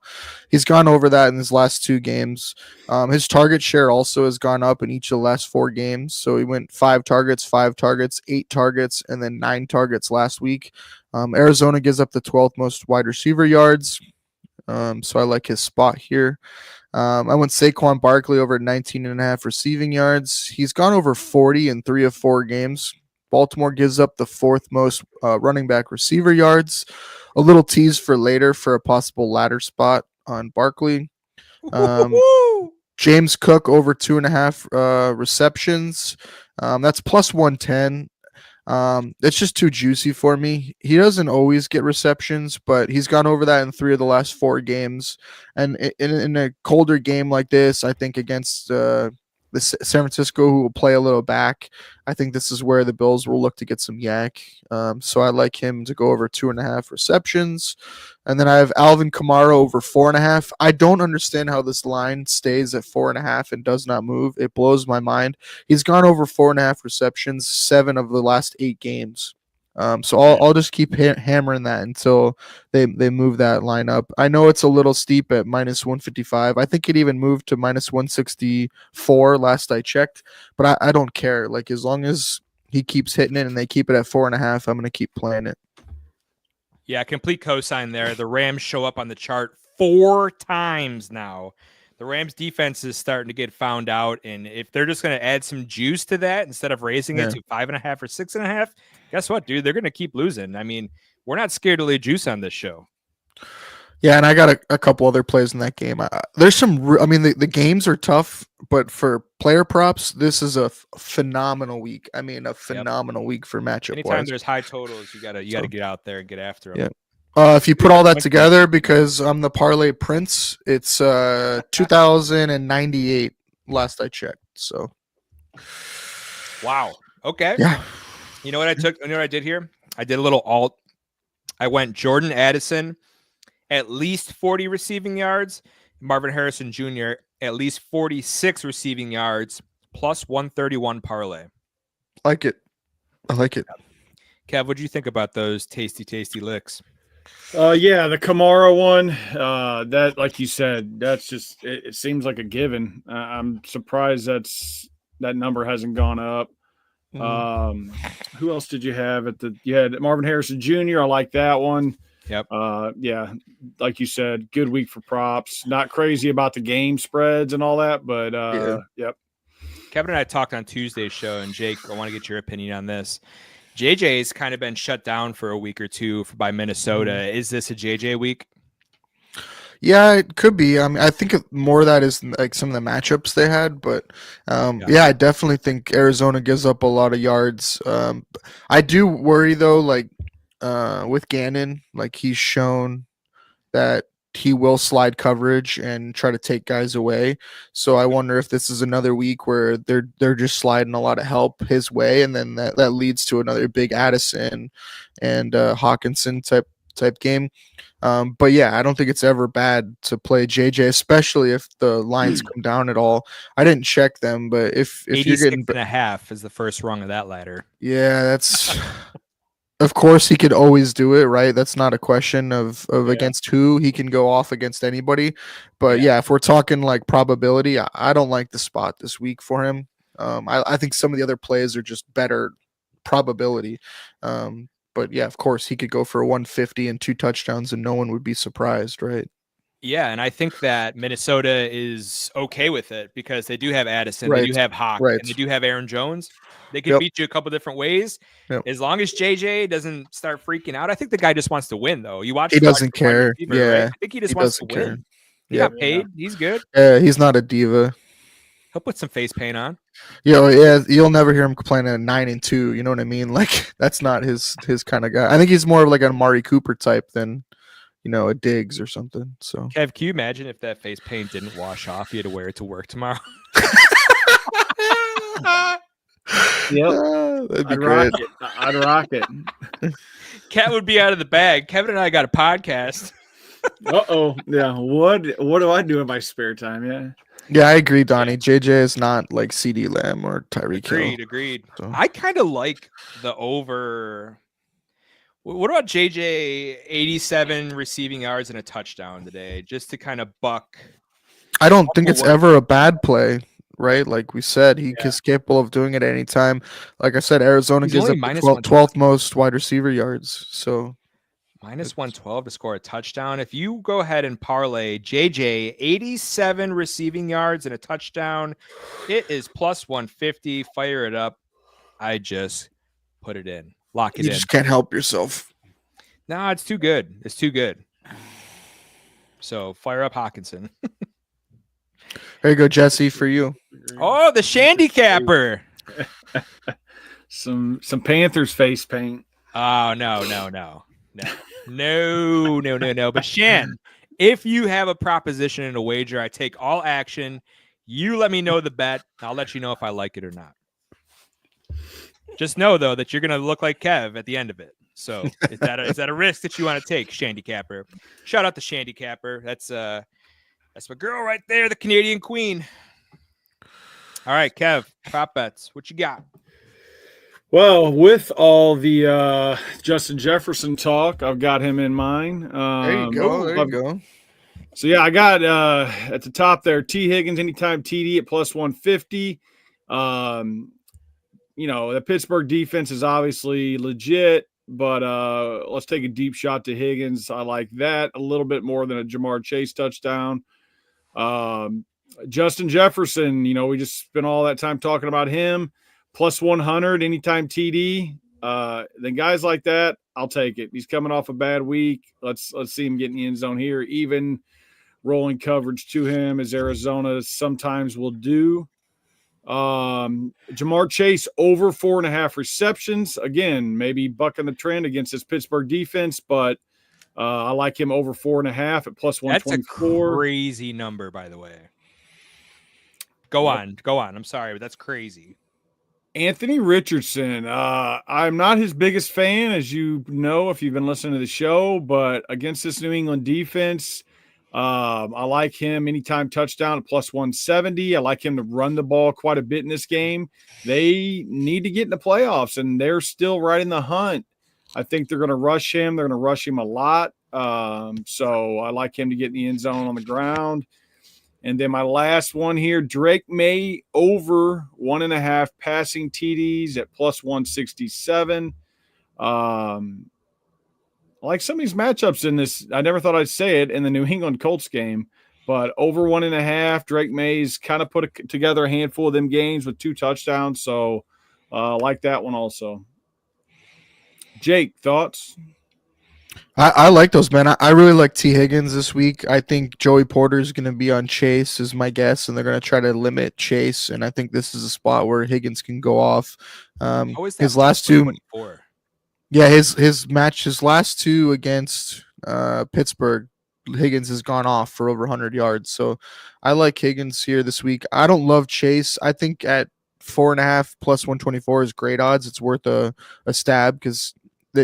He's gone over that in his last 2 games. His target share also has gone up in each of the last 4 games. So he went 5 targets, 8 targets, and then 9 targets last week. Arizona gives up the 12th most wide receiver yards. So I like his spot here. I went Saquon Barkley over 19.5 receiving yards. He's gone over 40 in 3 of 4 games. Baltimore gives up the 4th most running back receiver yards. A little tease for later for a possible ladder spot on Barkley. James Cook over 2.5 receptions. That's plus 110. It's just too juicy for me. He doesn't always get receptions, but he's gone over that in 3 of the last 4 games. And in a colder game like this, I think against the San Francisco, who will play a little back, I think this is where the Bills will look to get some yak. So I like him to go over 2.5 receptions. And then I have Alvin Kamara over 4.5. I don't understand how this line stays at 4.5 and does not move. It blows my mind. He's gone over 4.5 receptions, 7 of the last 8 games. So I'll just keep hammering that until they move that line up. I know it's a little steep at -155. I think it even moved to -164 last I checked, but I don't care. Like as long as he keeps hitting it and they keep it at 4.5, I'm gonna keep playing it. Yeah, complete cosign there. The Rams show up on the chart 4 times now. The Rams defense is starting to get found out, and if they're just going to add some juice to that instead of raising it to 5.5 or 6.5, guess what, dude? They're going to keep losing. I mean, we're not scared to lay juice on this show. Yeah, and I got a couple other plays in that game. There's some. I mean, the games are tough, but for player props, this is a phenomenal week. I mean, a phenomenal week for matchup. Anytime there's high totals, you gotta get out there and get after them. Yeah. If you put all that together, because I'm the parlay prince, it's 2,098 last I checked. So, wow. Okay. Yeah. You know what I took? You know what I did here? I did a little alt. I went Jordan Addison, at least 40 receiving yards. Marvin Harrison Jr. at least 46 receiving yards, plus 131 parlay. I like it. Kev, what do you think about those tasty licks? Yeah, the Kamara one, that, like you said, that's just, it seems like a given. I'm surprised that number hasn't gone up. Who else did you have you had Marvin Harrison Jr. I like that one. Yep. Yeah, like you said, good week for props. Not crazy about the game spreads and all that, but yep. Kevin and I talked on Tuesday's show, and Jake, I want to get your opinion on this. JJ's kind of been shut down for a week or two by Minnesota. Is this a JJ week? Yeah, it could be. I mean, I think more of that is like some of the matchups they had, but yeah, I definitely think Arizona gives up a lot of yards. I do worry though, like with Gannon, like he's shown that he will slide coverage and try to take guys away. So I wonder if this is another week where they're just sliding a lot of help his way, and then that leads to another big Addison and Hawkinson type game. But yeah, I don't think it's ever bad to play JJ, especially if the lines come down at all. I didn't check them, but if you're getting 86.5 is the first rung of that ladder. Yeah, that's of course he could always do it, right? That's not a question of against who. He can go off against anybody. But yeah, if we're talking like probability, I don't like the spot this week for him. I think some of the other plays are just better probability. But yeah, of course, he could go for a 150 and 2 touchdowns, and no one would be surprised, right? Yeah, and I think that Minnesota is okay with it because they do have Addison, Right. they do have Hawk, Right. and they do have Aaron Jones. They can beat you a couple different ways. As long as JJ doesn't start freaking out. I think the guy just wants to win, though. You watch. He doesn't care. Right? I think he just wants to win. He got paid. He's good. Yeah, he's not a diva. He'll put some face paint on. Yeah, you'll never hear him complain at 9-2. You know what I mean? Like that's not his kind of guy. I think he's more of like an Amari Cooper type than, a Diggs or something. So, Kev, can you imagine if that face paint didn't wash off? You had to wear it to work tomorrow. Yep, that'd be great. I'd rock it. Cat would be out of the bag. Kevin and I got a podcast. Yeah. What do I do in my spare time? Yeah, I agree, Donnie. JJ is not like CeeDee Lamb or Tyreek Hill. Agreed. So. I kind of like the over. What about JJ 87 receiving yards and a touchdown today, just to kind of buck? I don't think it's ever a bad play, right? Like we said, he is capable of doing it at any time. Like I said, Arizona gives up the 12th most wide receiver yards. So minus 112 to score a touchdown. If you go ahead and parlay JJ 87 receiving yards and a touchdown, it is plus 150. Fire it up. I just put it in. Lock it in. You just can't help yourself. No, it's too good. It's too good. So fire up Hawkinson. There you go, Jesse, for you. Oh, the Shandy Capper. some Panthers face paint. Oh, no. But Shan, if you have a proposition and a wager, I take all action. You let me know the bet. I'll let you know if I like it or not. Just know, though, that you're going to look like Kev at the end of it. So is that a risk that you want to take, Shandy Capper? Shout out to Shandy Capper. That's my girl right there, the Canadian Queen. All right, Kev, prop bets. What you got? Well, with all the Justin Jefferson talk, I've got him in mind. There you go. There you go. So yeah, I got at the top there T. Higgins anytime TD at plus 150. The Pittsburgh defense is obviously legit, but let's take a deep shot to Higgins. I like that a little bit more than a Jamar Chase touchdown. Justin Jefferson, we just spent all that time talking about him. Plus 100 anytime TD. Then guys like that, I'll take it. He's coming off a bad week. Let's see him get in the end zone here. Even rolling coverage to him, as Arizona sometimes will do. Jamar Chase over 4.5 receptions. Again, maybe bucking the trend against this Pittsburgh defense, but I like him over 4.5 at plus 124. That's a crazy number, by the way. Go on. I'm sorry, but that's crazy. Anthony Richardson. I'm not his biggest fan, as you know, if you've been listening to the show, but against this New England defense, I like him anytime touchdown at plus 170. I like him to run the ball quite a bit in this game. They need to get in the playoffs, and they're still right in the hunt. I think they're going to rush him. They're going to rush him a lot. So I like him to get in the end zone on the ground. And then my last one here, Drake May over 1.5 passing TDs at plus 167. I like some of these matchups in this. I never thought I'd say it in the New England Colts game, but over 1.5, Drake May's kind of put together a handful of them games with 2 touchdowns. So I like that one also. Jake, thoughts? I like those, man. I really like T. Higgins this week. I think Joey Porter is going to be on Chase, is my guess, and they're going to try to limit Chase. And I think this is a spot where Higgins can go off. His last 2, his last 2 against Pittsburgh, Higgins has gone off for over 100 yards. So I like Higgins here this week. I don't love Chase. I think at 4.5 plus 124 is great odds. It's worth a stab because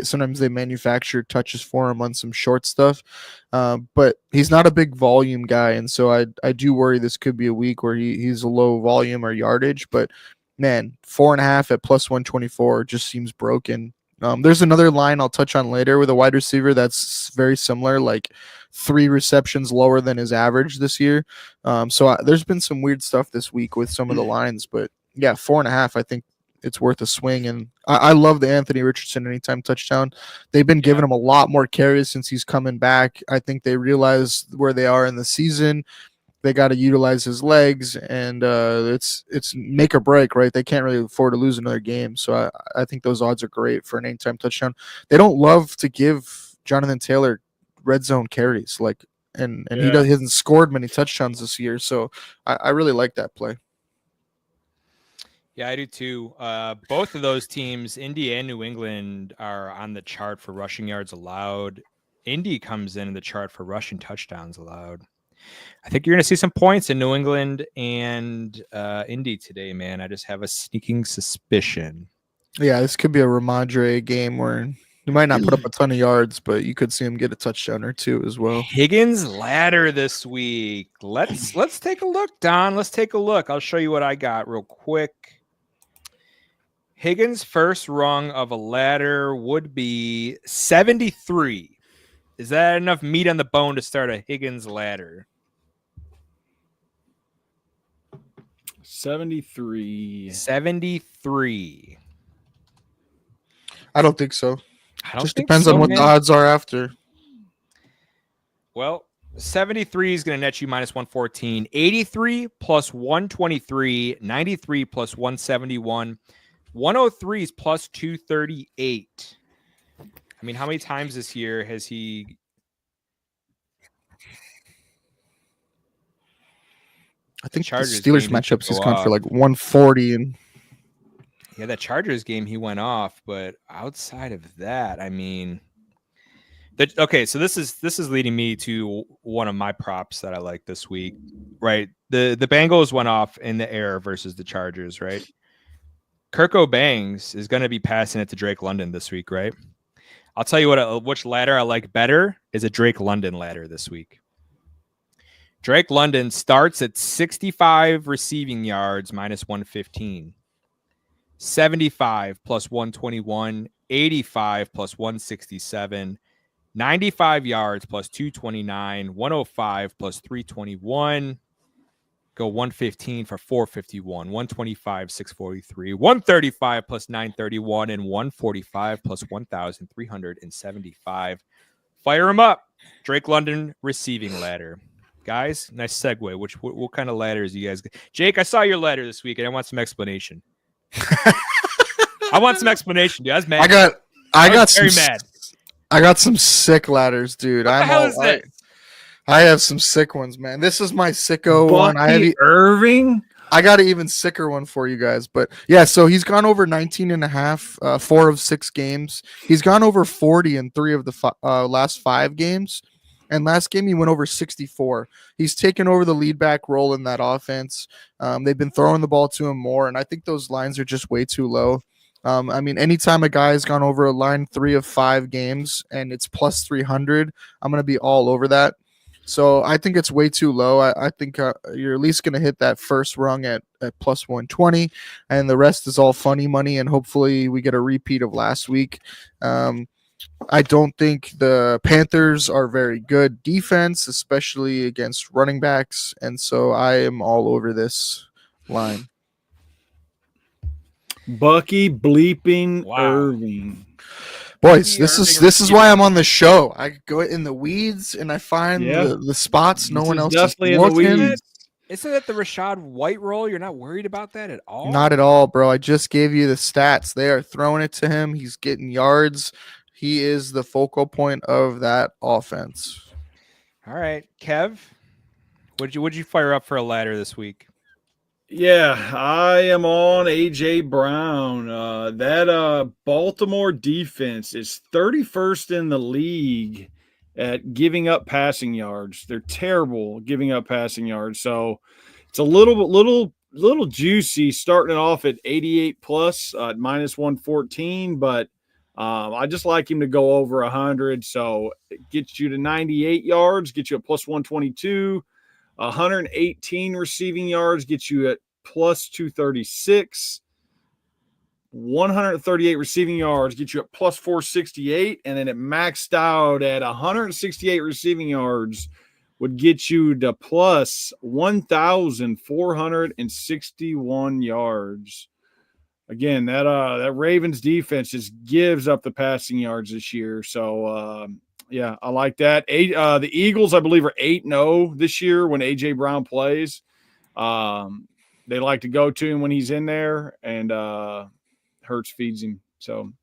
sometimes they manufacture touches for him on some short stuff, but he's not a big volume guy, and so I do worry this could be a week where he's a low volume or yardage. But man, 4.5 at plus 124 just seems broken. There's another line I'll touch on later with a wide receiver that's very similar, like 3 receptions lower than his average this year. There's been some weird stuff this week with some of the lines, but yeah, 4.5, I think it's worth a swing. And I love the Anthony Richardson anytime touchdown. They've been giving him a lot more carries since he's coming back. I think they realize where they are in the season. They got to utilize his legs, and it's make or break, right? They can't really afford to lose another game. So I think those odds are great for an anytime touchdown. They don't love to give Jonathan Taylor red zone carries, and he hasn't scored many touchdowns this year. So I really like that play. Yeah, I do too. Both of those teams, Indy and New England, are on the chart for rushing yards allowed. Indy comes in the chart for rushing touchdowns allowed. I think you're going to see some points in New England and Indy today, man. I just have a sneaking suspicion. Yeah, this could be a Ramondre game where he might not put up a ton of yards, but you could see him get a touchdown or 2 as well. Higgins ladder this week. Let's take a look, Don. Let's take a look. I'll show you what I got real quick. Higgins' first rung of a ladder would be 73. Is that enough meat on the bone to start a Higgins ladder? 73. 73. I don't think so. Just depends on what the odds are after. Well, 73 is going to net you minus 114. 83 plus 123. 93 plus 171. 103 is plus 238. I mean, how many times this year has he? I think the Steelers matchups is kind of for like 140 and. Yeah, that Chargers game he went off, but outside of that, I mean, okay. So this is leading me to one of my props that I like this week, right? The Bengals went off in the air versus the Chargers, right? Kirk O'Bangs is going to be passing it to Drake London this week, right? I'll tell you which ladder I like better is a Drake London ladder this week. Drake London starts at 65 receiving yards minus 115. 75 plus 121, 85 plus 167, 95 yards plus 229, 105 plus 321. Go 115 for 451, 125, 643, 135 plus 931, and 145 plus 1,375. Fire them up. Drake London receiving ladder. Guys, nice segue. What kind of ladders you guys? Jake, I saw your ladder this week, and I want some explanation. I want some explanation, dude. I was mad. I got very some mad. I got some sick ladders, dude. What the hell is this? I have some sick ones, man. This is my sicko one. Irving. I got an even sicker one for you guys. But yeah, so he's gone over 19 and a half, 4 of 6 games. He's gone over 40 in 3 of the last 5 games. And last game, he went over 64. He's taken over the lead back role in that offense. They've been throwing the ball to him more. And I think those lines are just way too low. I mean, anytime a guy has gone over a line 3 of 5 games and it's plus 300, I'm going to be all over that. So I think it's way too low. I think you're at least going to hit that first rung at plus 120, and the rest is all funny money, and hopefully we get a repeat of last week. I don't think the Panthers are very good defense, especially against running backs, and so I am all over this line. Bucky bleeping Irving. Boys, this is why I'm on the show. I go in the weeds and I find the spots no one else is looking. Isn't it the Rashad White role? You're not worried about that at all? Not at all, bro. I just gave you the stats. They are throwing it to him. He's getting yards. He is the focal point of that offense. All right, Kev, what'd you fire up for a ladder this week? Yeah, I am on AJ Brown. That Baltimore defense is 31st in the league at giving up passing yards. They're terrible giving up passing yards. So it's a little juicy starting it off at 88 plus at minus 114, but I just like him to go over 100. So it gets you to 98 yards, gets you a plus 122. 118 receiving yards gets you at plus 236. 138 receiving yards gets you at plus 468. And then it maxed out at 168 receiving yards would get you to plus 1,461 yards. Again, that Ravens defense just gives up the passing yards this year. So, yeah, I like that. The Eagles, I believe, are 8-0 this year when AJ Brown plays. They like to go to him when he's in there, and Hurts feeds him. So,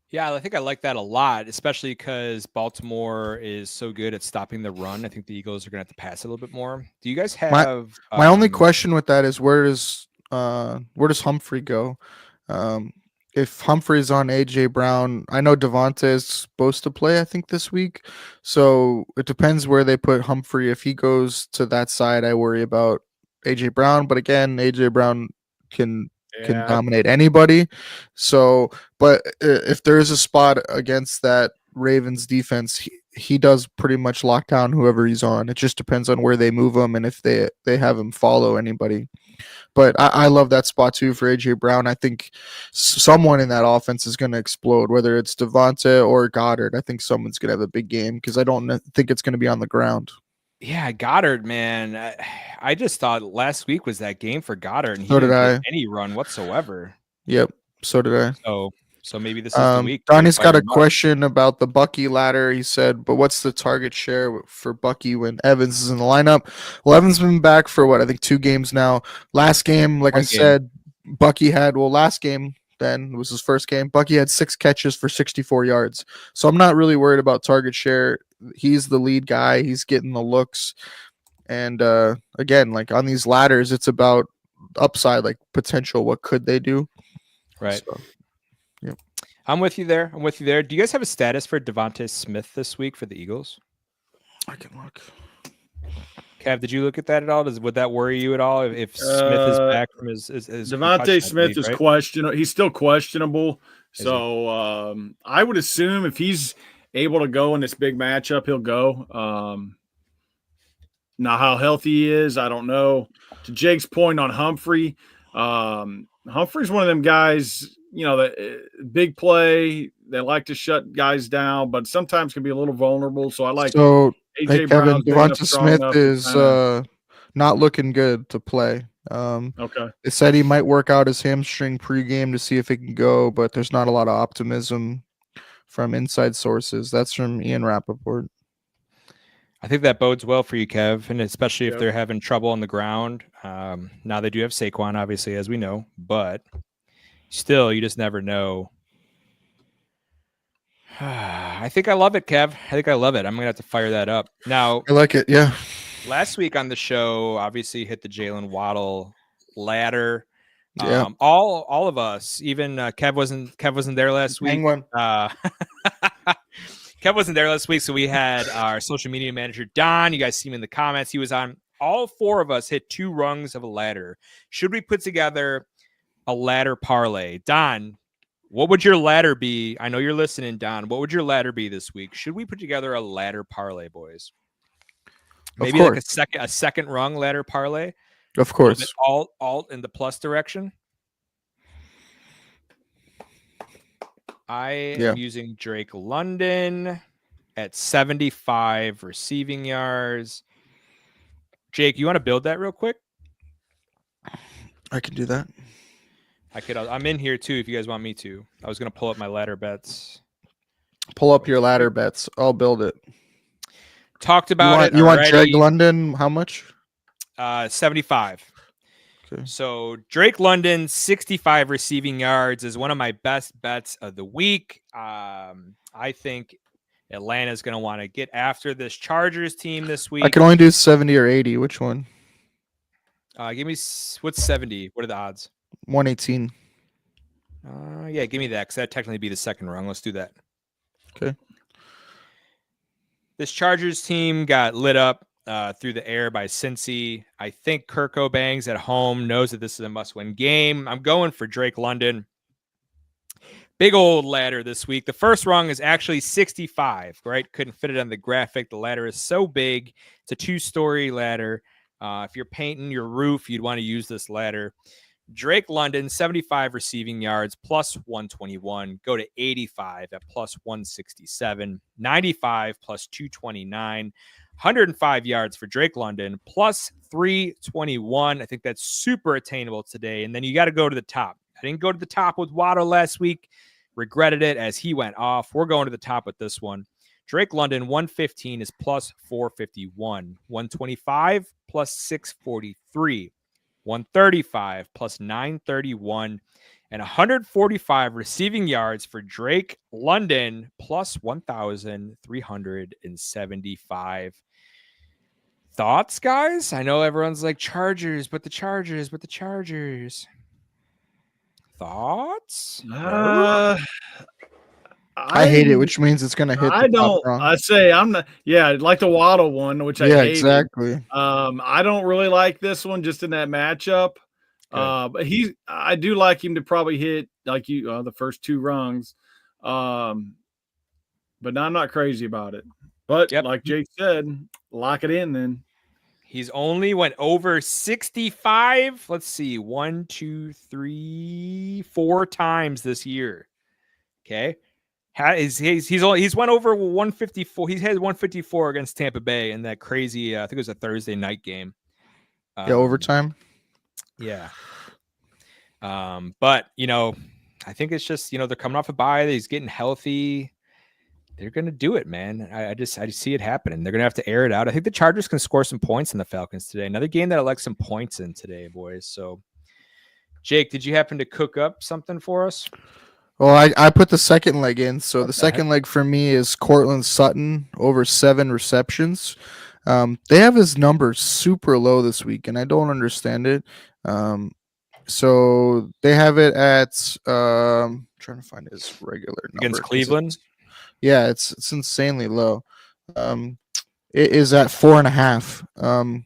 yeah, I think I like that a lot, especially because Baltimore is so good at stopping the run. I think the Eagles are going to have to pass a little bit more. Do you guys have my only question with that is where does Humphrey go? If Humphrey's on AJ Brown, I know Devonta is supposed to play, I think, this week. So it depends where they put Humphrey. If he goes to that side, I worry about AJ Brown. But again, AJ Brown can dominate anybody. So, but if there is a spot against that Ravens defense, he does pretty much lock down whoever he's on. It just depends on where they move him and if they have him follow anybody. But I love that spot too for AJ Brown. I think someone in that offense is going to explode, whether it's Devonta or Goddard. I think someone's going to have a big game because I don't think it's going to be on the ground. Yeah, Goddard, man. I just thought last week was that game for Goddard, and he didn't get any run whatsoever. Yep, so did I. So maybe this is the week. Donnie's got a question about the Bucky ladder. He said, but what's the target share for Bucky when Evans is in the lineup? Well, Evans has been back for I think 2 games now. Last game, said, Bucky had, last game then was his first game. Bucky had 6 catches for 64 yards. So I'm not really worried about target share. He's the lead guy. He's getting the looks. And again, on these ladders, it's about upside, potential. What could they do? Right. So, yeah. I'm with you there. Do you guys have a status for Devonta Smith this week for the Eagles? I can look. Kev, did you look at that at all? Would that worry you at all if Smith is back from his Devonta Smith is questionable. He's still questionable. So I would assume if he's able to go in this big matchup, he'll go. Now how healthy he is, I don't know. To Jake's point on Humphrey, Humphrey's one of them guys, that big play. They like to shut guys down, but sometimes can be a little vulnerable. So I like So, hey, AJ Kevin, Brown's big enough, Devonta strong Smith enough to is kinda, not looking good to play. okay. They said he might work out his hamstring pregame to see if he can go, but there's not a lot of optimism from inside sources. That's from Ian Rappaport. I think that bodes well for you, Kev, and especially if Yep. they're having trouble on the ground. Now they do have Saquon, obviously, as we know, but still, you just never know. I think I love it, Kev. I think I love it. I'm gonna have to fire that up now. I like it. Yeah. Last week on the show, obviously hit the Jalen Waddle ladder. Yeah. All of us, even Kev wasn't there last week. Penguin. Kev wasn't there last week, so we had our social media manager Don. You guys see him in the comments. He was on. All four of us hit 2 rungs of a ladder. Should we put together a ladder parlay? Don, what would your ladder be? I know you're listening, Don. What would your ladder be this week? Should we put together a ladder parlay, boys? Maybe like a second rung ladder parlay. Of course. Alt in the plus direction. I am using Drake London at 75 receiving yards. Jake, you want to build that real quick? I can do that. I'm in here too if you guys want me to. I was going to pull up my ladder bets. Pull up your ladder bets. I'll build it. Talked about it. You want Drake London? How much? 75. Okay. So Drake London, 65 receiving yards is one of my best bets of the week. I think Atlanta's going to want to get after this Chargers team this week. I can only do 70 or 80. Which one? Give me what's 70? What are the odds? 118. Yeah, give me that because that'd technically be the second rung. Let's do that. Okay. This Chargers team got lit up through the air by Cincy. I think Kirk O'Bangs at home knows that this is a must-win game. I'm going for Drake London. Big old ladder this week. The first rung is actually 65, right? Couldn't fit it on the graphic. The ladder is so big. It's a 2-story ladder. If you're painting your roof, you'd want to use this ladder. Drake London, 75 receiving yards, plus 121. Go to 85 at plus 167. 95 plus 229. 105 yards for Drake London, plus 321. I think that's super attainable today. And then you got to go to the top. I didn't go to the top with Waddle last week. Regretted it as he went off. We're going to the top with this one. Drake London, 115 is plus 451. 125 plus 643. 135 plus 931. And 145 receiving yards for Drake London, plus 1,375. Thoughts, guys? I know everyone's like Chargers, but the Chargers. Thoughts? I hate it, which means it's going to hit. I don't. I say I'm not. Yeah, like the Waddle one, which I hated. Exactly. I don't really like this one just in that matchup. But I do like him to probably hit like the first 2 rungs. But I'm not crazy about it. But like Jake said, lock it in then. He's only went over 65. Let's see, 1, 2, 3, 4 times this year. Okay. He's went over 154. He's had 154 against Tampa Bay in that crazy, I think it was a Thursday night game. Overtime. Yeah. But I think it's just, they're coming off a bye. He's getting healthy. They're going to do it, man. I just see it happening. They're going to have to air it out. I think the Chargers can score some points in the Falcons today. Another game that I like some points in today, boys. So, Jake, did you happen to cook up something for us? Well, I put the second leg in. So the second leg for me is Cortland Sutton over 7 receptions. They have his numbers super low this week, and I don't understand it. So they have it at trying to find his regular number. Against Cleveland. Yeah, it's insanely low. It is at 4.5.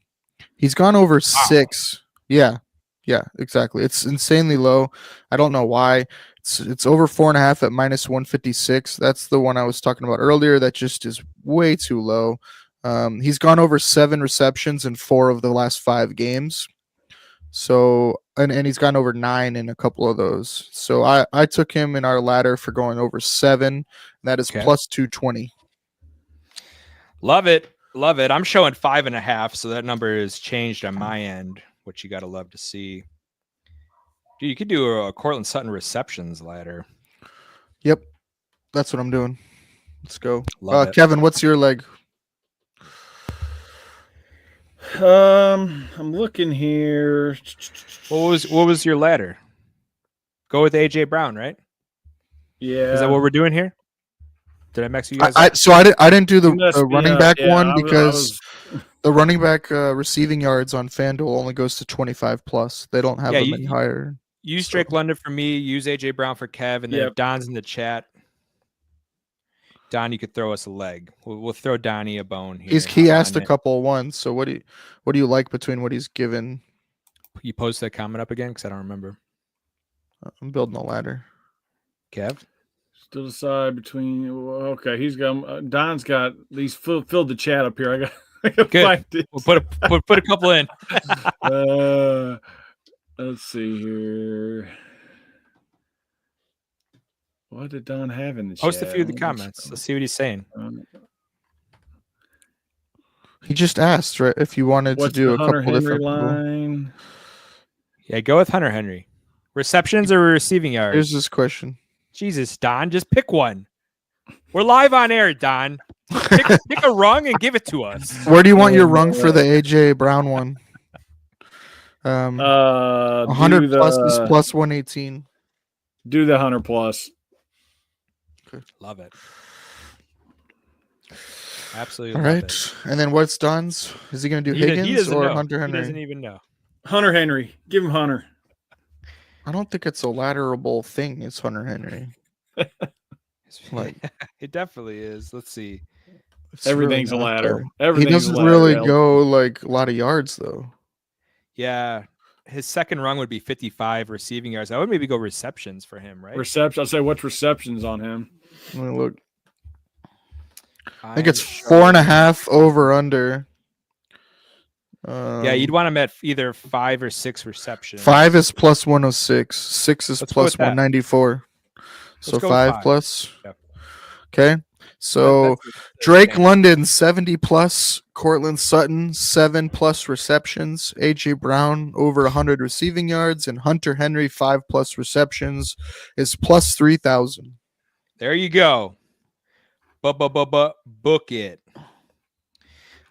He's gone over 6. Yeah, exactly. It's insanely low. I don't know why. It's over 4.5 at minus 156. That's the one I was talking about earlier. That just is way too low. He's gone over 7 receptions in 4 of the last 5 games. So and he's gone over 9 in a couple of those. So I took him in our ladder for going over 7. That is Okay. plus 220. Love it. Love it. I'm showing 5.5, so that number is changed on my end, which you got to love to see. Dude, you could do a Cortland Sutton receptions ladder. Yep. That's what I'm doing. Let's go. Love it. Kevin, what's your leg? I'm looking here. What was your ladder? Go with AJ Brown, right? Yeah. Is that what we're doing here? Did I mix you guys up? So I didn't do the must be, running back yeah, one I because the running back receiving yards on FanDuel only goes to 25 plus. They don't have them any higher. Use Drake London for me. Use AJ Brown for Kev, and then if Don's in the chat, Don, you could throw us a leg. We'll throw Donnie a bone here. He asked a couple ones. So what do you like between what he's given? You post that comment up again because I don't remember. I'm building a ladder. Kev. Still decide between. Okay, he's got. Don's got these filled the chat up here. I got good. We'll put a couple in. Let's see here. What did Don have in the Post chat? a few of the comments. Let's see what he's saying. He just asked, right, if you wanted to do a couple Hunter different line. Yeah, go with Hunter Henry. Receptions or receiving yards? Here's this question. Jesus, Don, just pick one. We're live on air, Don. Pick a rung and give it to us. Where do you want your rung for the AJ Brown one? 100 plus is plus 118. Do the 100 plus. Love it. Absolutely. All right. And then what's Don's? Is he going to do Higgins or Hunter Henry? He doesn't even know. Hunter Henry. Give him Hunter. I don't think it's a ladderable thing. It's Hunter Henry. It definitely is. Let's see. Everything's a ladder. He doesn't really go like a lot of yards though. Yeah. His second rung would be 55 receiving yards. I would maybe go receptions for him, right? Reception. I'll say what's receptions on him. Let me look. I think it's 4.5 over under. Yeah, you'd want him at either 5 or 6 receptions. 5 is plus 106. 6 is plus 194. So 5 plus. Yep. Okay. So Drake London 70 plus, Cortland Sutton 7 plus receptions, AJ Brown over 100 receiving yards, and Hunter Henry 5 plus receptions is plus 3,000. There you go. Book it.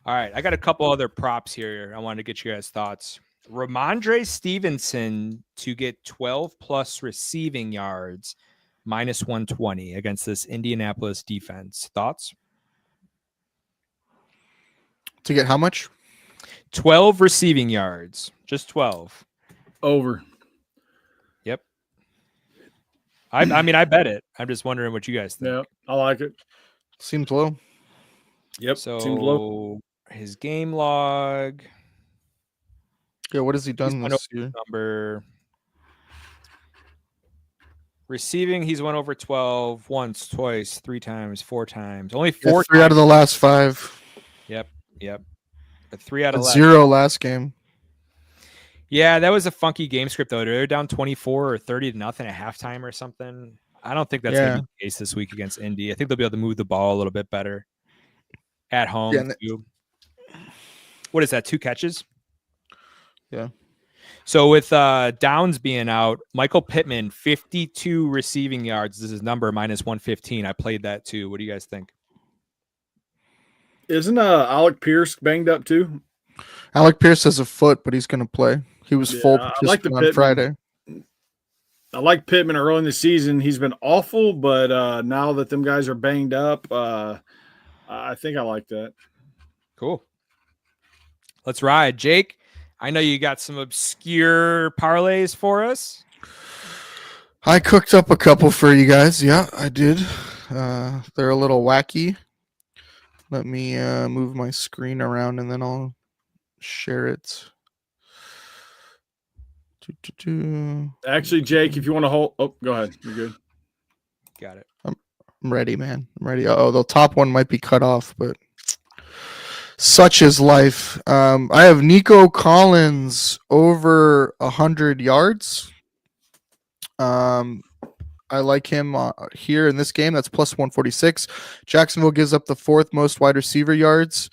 All right, I got a couple other props here. I wanted to get you guys' thoughts. Ramondre Stevenson to get 12 plus receiving yards, minus 120 against this Indianapolis defense. Thoughts? To get how much? 12 receiving yards. Just 12. Over. Yep. I mean, I bet it. I'm just wondering what you guys think. Yeah, I like it. Seems low. Yep. So seems low. His game log. Yeah, what has he done this year? Number. Receiving, he's went over 12 once, twice, 3 times, 4 times. Only 4 3 out of the last 5. Yep. But 3 out of 0 last game. Yeah, that was a funky game script though. They're down 24 or 30-0 at halftime or something. I don't think that's going to be the case this week against Indy. I think they'll be able to move the ball a little bit better at home. What is that? 2 catches? Yeah. So with Downs being out, Michael Pittman, 52 receiving yards. This is number minus 115. I played that too. What do you guys think? Isn't Alec Pierce banged up too? Alec Pierce has a foot, but he's going to play. He was full participant on Friday. I like Pittman early in the season. He's been awful, but now that them guys are banged up, I think I like that. Cool. Let's ride. Jake, I know you got some obscure parlays for us. I cooked up a couple for you guys. Yeah, I did. They're a little wacky. Let me move my screen around and then I'll share it. Actually, Jake, if you want to hold, go ahead. You're good. Got it. I'm ready, man. I'm ready. Oh, the top one might be cut off, but Such is life. I have Nico Collins over 100 yards. I like him here in this game. That's plus 146. Jacksonville gives up the fourth most wide receiver yards.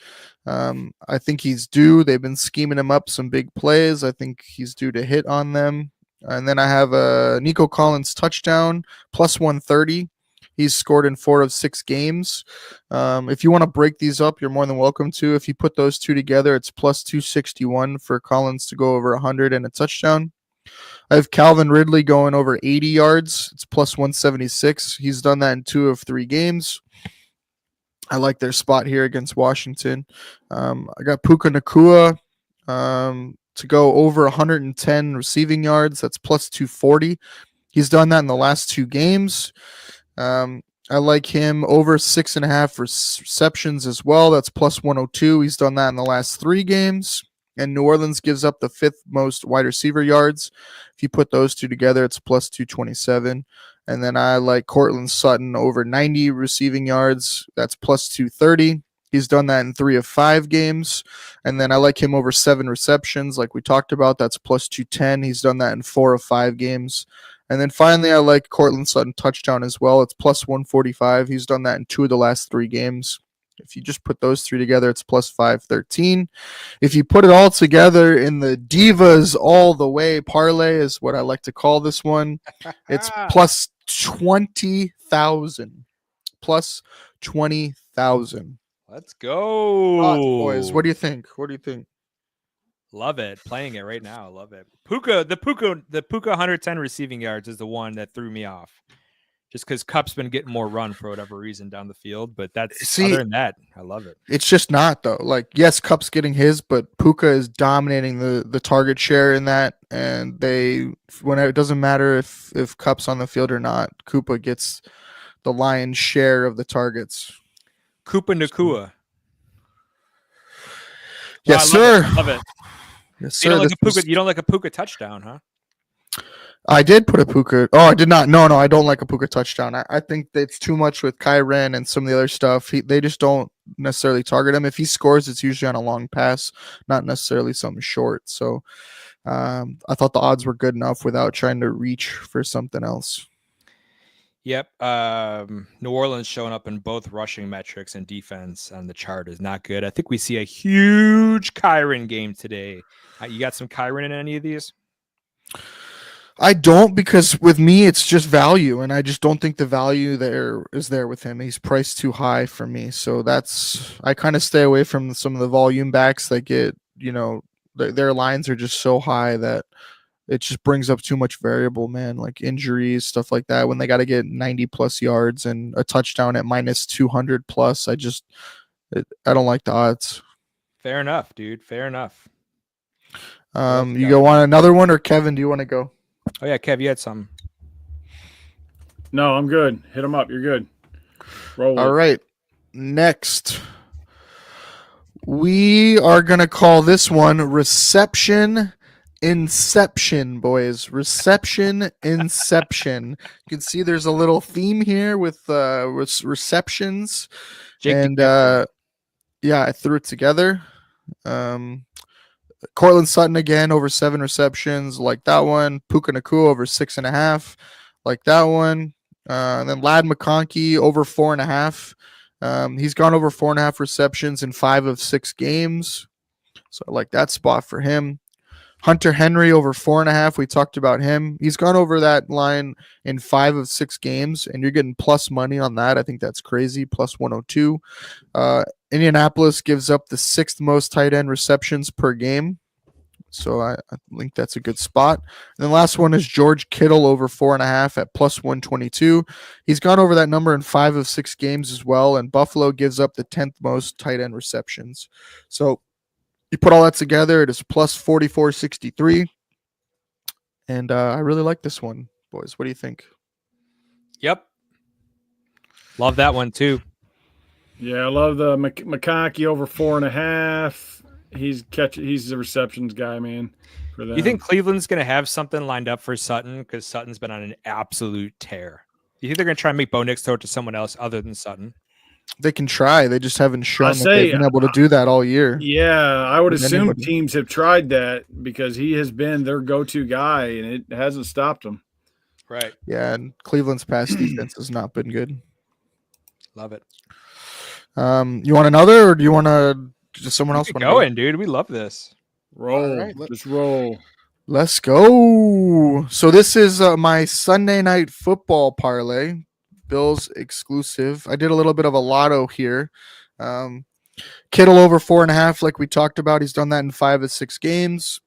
I think he's due. They've been scheming him up some big plays. I think he's due to hit on them. And then I have a Nico Collins touchdown, plus 130. He's scored in 4 of 6 games. If you want to break these up, you're more than welcome to. If you put those two together, it's plus 261 for Collins to go over 100 and a touchdown. I have Calvin Ridley going over 80 yards. It's plus 176. He's done that in 2 of 3 games. I like their spot here against Washington. I got Puka Nacua to go over 110 receiving yards. That's plus 240. He's done that in the last 2 games. I like him over 6.5 receptions as well. That's plus 102. He's done that in the last 3 games. And New Orleans gives up the 5th most wide receiver yards. If you put those two together, it's plus 227. And then I like Cortland Sutton over 90 receiving yards. That's plus 230. He's done that in 3 of 5 games. And then I like him over 7 receptions, like we talked about. That's plus 210. He's done that in 4 of 5 games. And then finally, I like Cortland Sutton touchdown as well. It's plus 145. He's done that in 2 of the last 3 games. If you just put those 3 together, it's plus 513. If you put it all together in the Divas all the way parlay is what I like to call this one. It's plus 20,000. Plus 20,000. Let's go. Boys, what do you think? What do you think? Love it. Playing it right now. Love it. The Puka 110 receiving yards is the one that threw me off. Just because Cup's been getting more run for whatever reason down the field, but other than that, I love it. It's just not though. Like, yes, Cup's getting his, but Puka is dominating the target share in that, and it doesn't matter if Cup's on the field or not, Koopa gets the lion's share of the targets. Koopa Nakua. Yes, sir. Love it. Yes, sir. You don't like a Puka touchdown, huh? I did put a Puka. Oh, I did not. No, I don't like a Puka touchdown. I think it's too much with Kyren and some of the other stuff. They just don't necessarily target him. If he scores, it's usually on a long pass, not necessarily something short. So I thought the odds were good enough without trying to reach for something else. Yep. New Orleans showing up in both rushing metrics and defense on the chart is not good. I think we see a huge Kyren game today. You got some Kyren in any of these? I don't, because with me it's just value, and I just don't think the value there is there with him. He's priced too high for me, so I kind of stay away from some of the volume backs that get, their lines are just so high that it just brings up too much variable, man, like injuries, stuff like that. When they got to get 90 plus yards and a touchdown at minus 200 plus, I don't like the odds. Fair enough, dude. Fair enough. You go on another one, or Kevin, do you want to go? Oh yeah, Kev, you had some. No, I'm good. Hit them up. You're good. Roll. All right. Next, we are going to call this one Reception Inception, boys. Reception Inception. You can see there's a little theme here with receptions. I threw it together. Cortland Sutton again over 7 receptions, like that one. Puka Nacua over 6.5, like that one. And then Ladd McConkey over 4.5. He's gone over 4.5 receptions in 5 of 6 games, so I like that spot for him. Hunter Henry over 4.5. We talked about him. He's gone over that line in 5 of 6 games, and you're getting plus money on that. I think that's crazy. Plus 102. Indianapolis gives up the 6th most tight end receptions per game, so I think that's a good spot. And the last one is George Kittle over 4.5 at plus 122. He's gone over that number in 5 of 6 games as well, and Buffalo gives up the 10th most tight end receptions. So you put all that together, it is plus 44.63. And I really like this one, boys. What do you think? Yep. Love that one too. Yeah, I love the McConkey over 4.5. He's the receptions guy, man. For them. You think Cleveland's going to have something lined up for Sutton, because Sutton's been on an absolute tear? You think they're going to try and make Bo Nix throw it to someone else other than Sutton? They can try. They just haven't shown that say, they've been able to do that all year. Yeah, I would with assume anybody. teams have tried that because he has been their go-to guy, and it hasn't stopped them. Right. Yeah, and Cleveland's pass defense has not been good. Love it. You want another, or do you want to just someone else? Keep going, dude. We love this. Roll. All right, Just roll. Let's go. So this is my Sunday night football parlay, Bills exclusive. I did a little bit of a lotto here. Kittle over 4.5, like we talked about. He's done that in 5 of 6 games.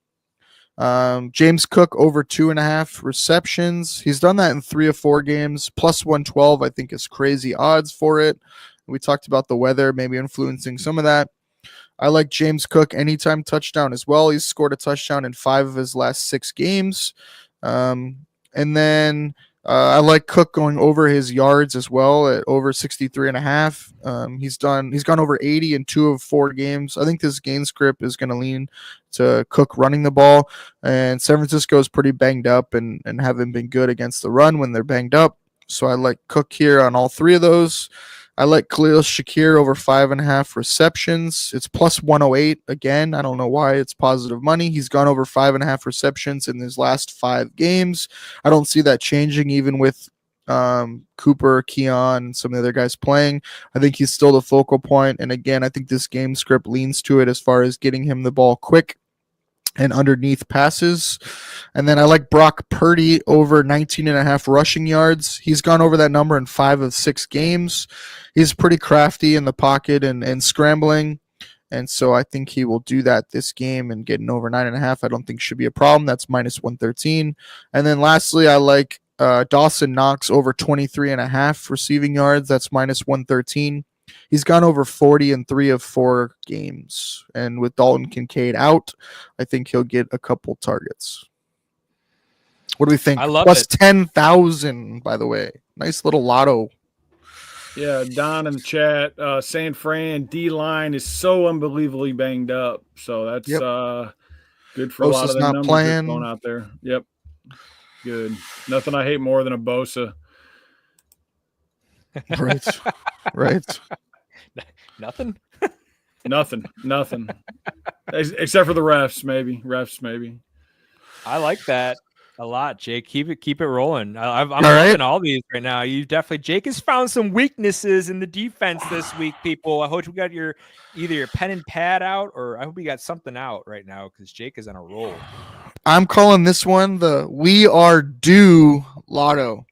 James Cook over 2.5 receptions. He's done that in 3 of 4 games. Plus 112, I think, is crazy odds for it. We talked about the weather maybe influencing some of that. I like James Cook anytime touchdown as well. He's scored a touchdown in 5 of his last 6 games. And then I like Cook going over his yards as well at over 63.5. He's gone over 80 in 2 of 4 games. I think this game script is going to lean to Cook running the ball. And San Francisco is pretty banged up and haven't been good against the run when they're banged up. So I like Cook here on all 3 of those. I like Khalil Shakir over 5.5 receptions. It's plus 108. Again, I don't know why it's positive money. He's gone over 5.5 receptions in his last 5 games. I don't see that changing even with Cooper, Keon, and some of the other guys playing. I think he's still the focal point. And again, I think this game script leans to it as far as getting him the ball quick and underneath passes. And then I like Brock Purdy over 19.5 rushing yards. He's gone over that number in 5 of 6 games. He's pretty crafty in the pocket and scrambling. And so I think he will do that this game, and getting over 9.5 I don't think should be a problem. That's minus 113. And then lastly, I like Dawson Knox over 23.5 receiving yards. That's minus 113. He's gone over 40 in 3 of 4 games. And with Dalton Kincaid out, I think he'll get a couple targets. What do we think? I love Plus it. 10,000, by the way. Nice little lotto. Yeah, Don in the chat, San Fran D-line is so unbelievably banged up. So that's good for a lot of the numbers that's going out there. Yep. Good. Nothing I hate more than a Bosa. Right. Right. Nothing. Nothing. Except for the refs, maybe. I like that a lot, Jake. Keep it rolling. I'm all right. loving all these right now. Jake has found some weaknesses in the defense this week, people. I hope you got either your pen and pad out, or I hope you got something out right now, because Jake is on a roll. I'm calling this one the We Are Due Lotto.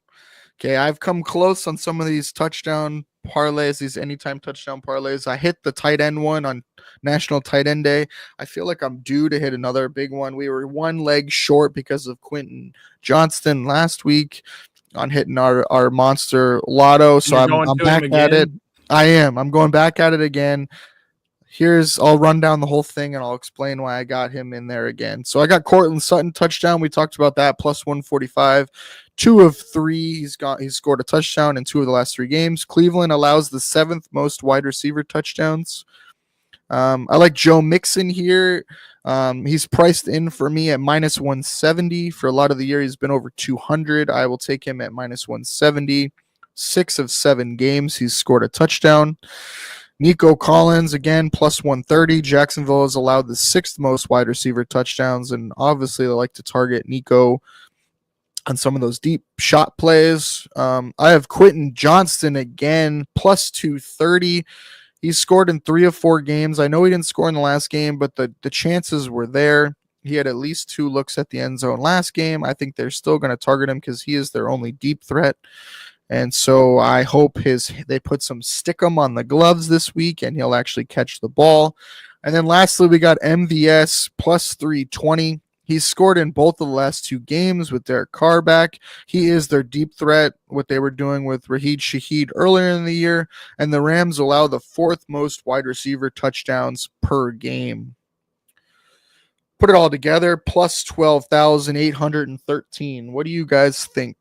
Okay, I've come close on some of these touchdown parlays, these anytime touchdown parlays. I hit the tight end one on National Tight End Day. I feel like I'm due to hit another big one. We were one leg short because of Quentin Johnston last week on hitting our monster lotto. So I'm back at it. I am. I'm going back at it again. I'll run down the whole thing and I'll explain why I got him in there again. So I got Cortland Sutton touchdown. We talked about that, plus 145. 2 of 3. He's scored a touchdown in 2 of the last 3 games. Cleveland allows the 7th most wide receiver touchdowns. I like Joe Mixon here. He's priced in for me at minus 170. For a lot of the year, he's been over 200. I will take him at minus 170. 6 of 7 games, he's scored a touchdown. Nico Collins, again, plus 130. Jacksonville has allowed the 6th most wide receiver touchdowns, and obviously they like to target Nico on some of those deep shot plays. I have Quentin Johnston again, plus 230. He's scored in 3 of 4 games. I know he didn't score in the last game, but the chances were there. He had at least 2 looks at the end zone last game. I think they're still going to target him because he is their only deep threat. And so I hope they put some stickum on the gloves this week and he'll actually catch the ball. And then lastly, we got MVS plus 320. He's scored in both of the last 2 games with Derek Carr back. He is their deep threat, what they were doing with Raheed Shaheed earlier in the year. And the Rams allow the 4th most wide receiver touchdowns per game. Put it all together, plus 12,813. What do you guys think?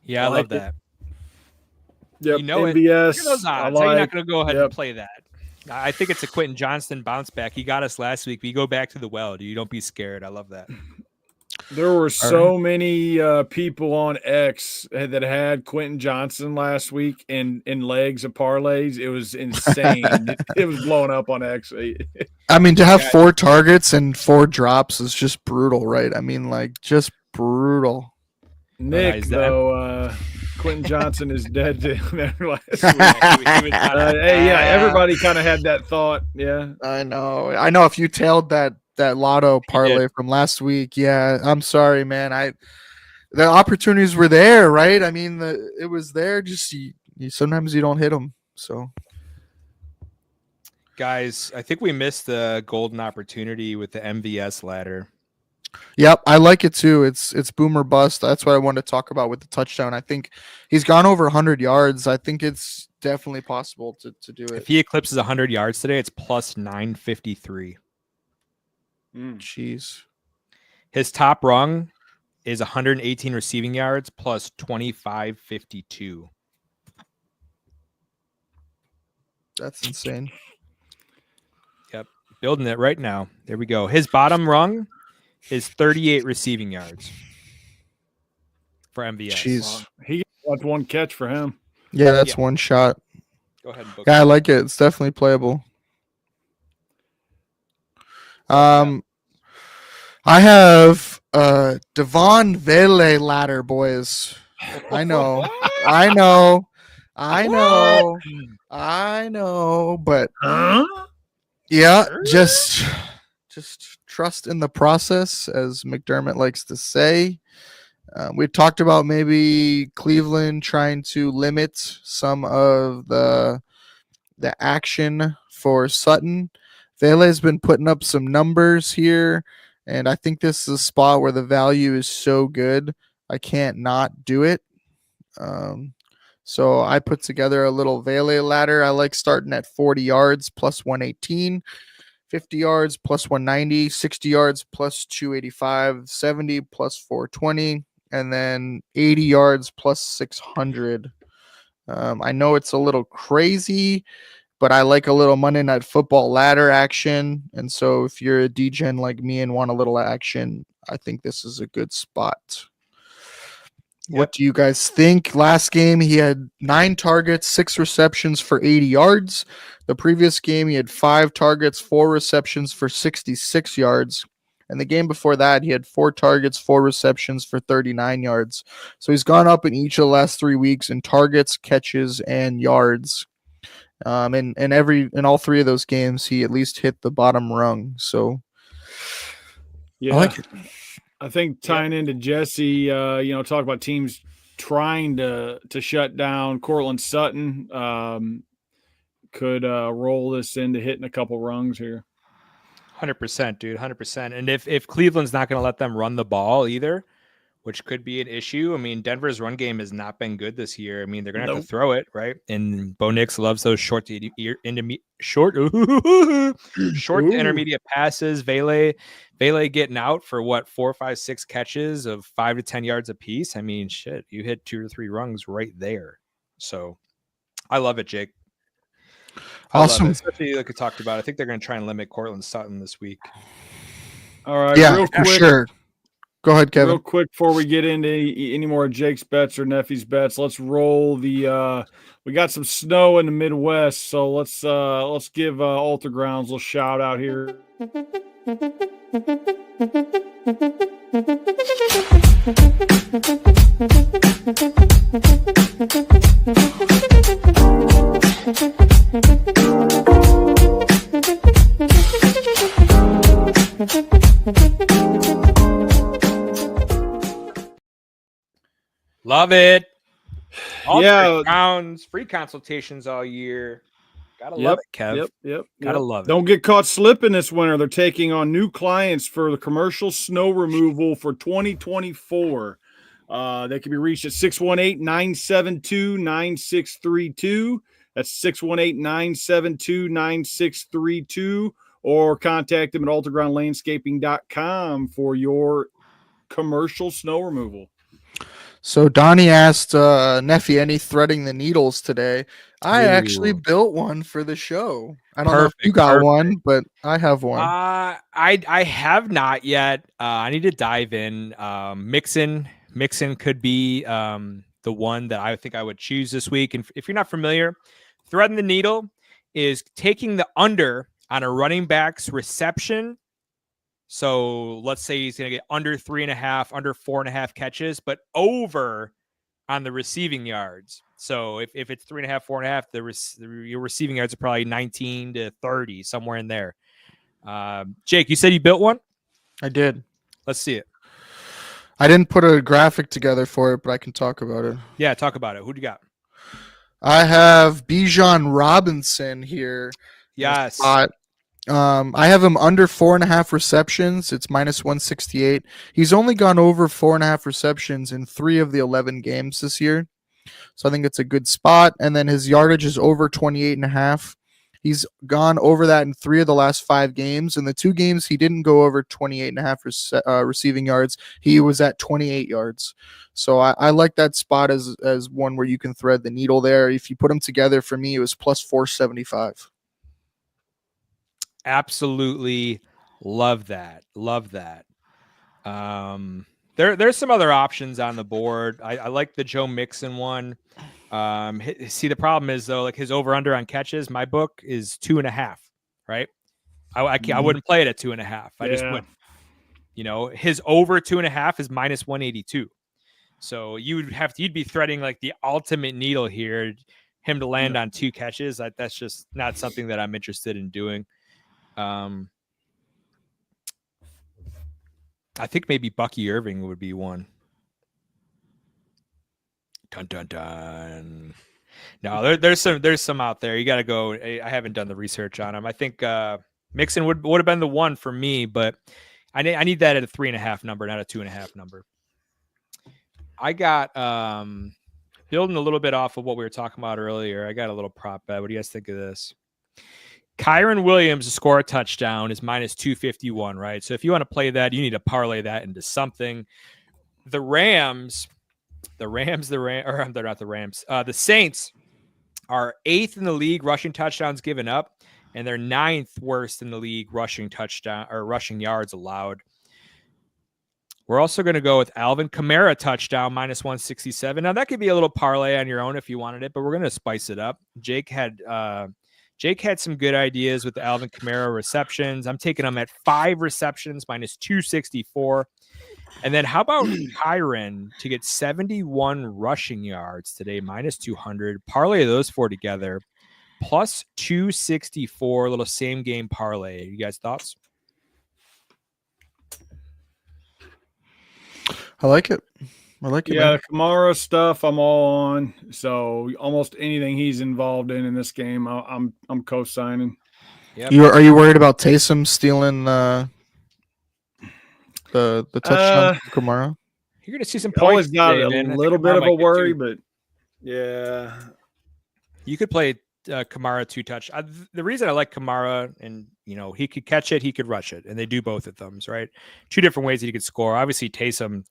Yeah, I love that. Yep, you know MVS, it. Look at those odds. How are you not going to go ahead and Yep. play that? I think it's a Quentin Johnston bounce back. He got us last week. We go back to the well, dude. You don't be scared. I love that. There were so many people on X that had Quentin Johnson last week in legs of parlays. It was insane. it was blowing up on X. I mean, to have 4 targets and 4 drops is just brutal, right? I mean, like, just brutal. Nick, though, Quentin Johnson is dead to him last week. Everybody kind of had that thought. Yeah, I know. If you tailed that lotto parlay from last week, yeah, I'm sorry, man. The opportunities were there, right? I mean, it was there. Just sometimes you don't hit them. So, guys, I think we missed the golden opportunity with the MVS ladder. Yep, I like it too. It's boom or bust. That's what I wanted to talk about with the touchdown. I think he's gone over 100 yards. I think it's definitely possible to do it. If he eclipses 100 yards today, it's plus 953. Jeez. His top rung is 118 receiving yards plus 2552. That's insane. Yep, building it right now. There we go. His bottom rung is 38 receiving yards for MVS. Jeez. That's one catch for him. Yeah, that's one shot. Go ahead and book I like it. It's definitely playable. I have Devon Vele ladder, boys. I know, but yeah, just trust in the process, as McDermott likes to say. We talked about maybe Cleveland trying to limit some of the action for Sutton. Vele has been putting up some numbers here, and I think this is a spot where the value is so good, I can't not do it. So I put together a little Vele ladder. I like starting at 40 yards plus 118, 50 yards plus 190, 60 yards plus 285, 70 plus 420, and then 80 yards plus 600. I know it's a little crazy, but I like a little Monday Night Football ladder action. And so if you're a degen like me and want a little action, I think this is a good spot. Yep. What do you guys think? Last game, he had 9 targets, 6 receptions for 80 yards. The previous game, he had 5 targets, 4 receptions for 66 yards. And the game before that, he had 4 targets, 4 receptions for 39 yards. So he's gone up in each of the last 3 weeks in targets, catches, and yards. In all 3 of those games, he at least hit the bottom rung. So yeah, I like it. I think tying into Jesse, talk about teams trying to shut down Cortland Sutton, could roll this into hitting a couple rungs here. 100%, dude, 100%. And if Cleveland's not going to let them run the ball either, which could be an issue. I mean, Denver's run game has not been good this year. I mean, they're going to have to throw it, right? And Bo Nix loves those short to intermediate passes. Vele getting out for 4, 5, 6 catches of 5 to 10 yards apiece. I mean, shit, you hit 2 or 3 rungs right there. So I love it, Jake. Awesome. Especially like we talked about. I think they're going to try and limit Cortland Sutton this week. All right. Yeah, real quick. Sure. Go ahead, Kevin. Real quick before we get into any more Jake's bets or Neffy's bets, let's roll the. We got some snow in the Midwest, so let's give Alter Grounds a little shout out here. Love it. Yeah. Rounds, free consultations all year. Gotta love it, Kev. Yep. Gotta love it. Don't get caught slipping this winter. They're taking on new clients for the commercial snow removal for 2024. They can be reached at 618-972-9632. That's 618-972-9632. Or contact them at altergroundlandscaping.com for your commercial snow removal. So Donnie asked Neffy any threading the needles today. I actually Ooh. built one for the show. I don't know if you Perfect, got perfect. one, but I have one. I have not yet. I need to dive in. Mixin could be the one that I think I would choose this week. And if you're not familiar, threading the needle is taking the under on a running back's reception. So let's say he's going to get under 3.5, under 4.5 catches, but over on the receiving yards. So if it's 3.5, 4.5, your receiving yards are probably 19 to 30, somewhere in there. Jake, you said you built one? I did. Let's see it. I didn't put a graphic together for it, but I can talk about it. Yeah, talk about it. Who do you got? I have Bijan Robinson here. Yes. I have him under 4.5 receptions. It's minus 168. He's only gone over 4.5 receptions in 3 of the 11 games this year. So I think it's a good spot. And then his yardage is over 28.5. He's gone over that in 3 of the last 5 games. In the 2 games, he didn't go over 28.5 receiving yards. He was at 28 yards. So I like that spot as one where you can thread the needle there. If you put them together, for me, it was plus 475. Absolutely love that. Love that. There's some other options on the board. I like the Joe Mixon one. See, the problem is though, like his over under on catches, my book is 2.5. Right? I wouldn't play it at 2.5. I just wouldn't. You know, his over 2.5 is minus 182. So you'd be threading like the ultimate needle here, him to land on 2 catches. That's just not something that I'm interested in doing. I think maybe Bucky Irving would be one. Dun dun dun. No, there's some out there. You got to go. I haven't done the research on him. I think Mixon would have been the one for me, but I need that at a 3.5 number, not a 2.5 number. I got building a little bit off of what we were talking about earlier. I got a little prop bet. What do you guys think of this? Kyron Williams to score a touchdown is minus 251, right? So if you want to play that, you need to parlay that into something. The Saints are 8th in the league rushing touchdowns given up, and they're 9th worst in the league rushing yards allowed. We're also going to go with Alvin Kamara touchdown minus 167. Now that could be a little parlay on your own if you wanted it, but we're going to spice it up. Jake had some good ideas with the Alvin Kamara receptions. I'm taking them at 5 receptions minus 264. And then how about Kyron to get 71 rushing yards today, minus 200. Parlay those 4 together, plus 264, a little same game parlay. You guys thoughts? I like it. Yeah, the Kamara stuff I'm all on. So almost anything he's involved in this game, I'm co-signing. Yep. Are you worried about Taysom stealing the touchdown from Kamara? You're going to see some points. Always got a little bit of a worry, but yeah. You could play Kamara 2 touch. The reason I like Kamara, and he could catch it, he could rush it, and they do both of them, right? 2 different ways that he could score. Obviously, Taysom,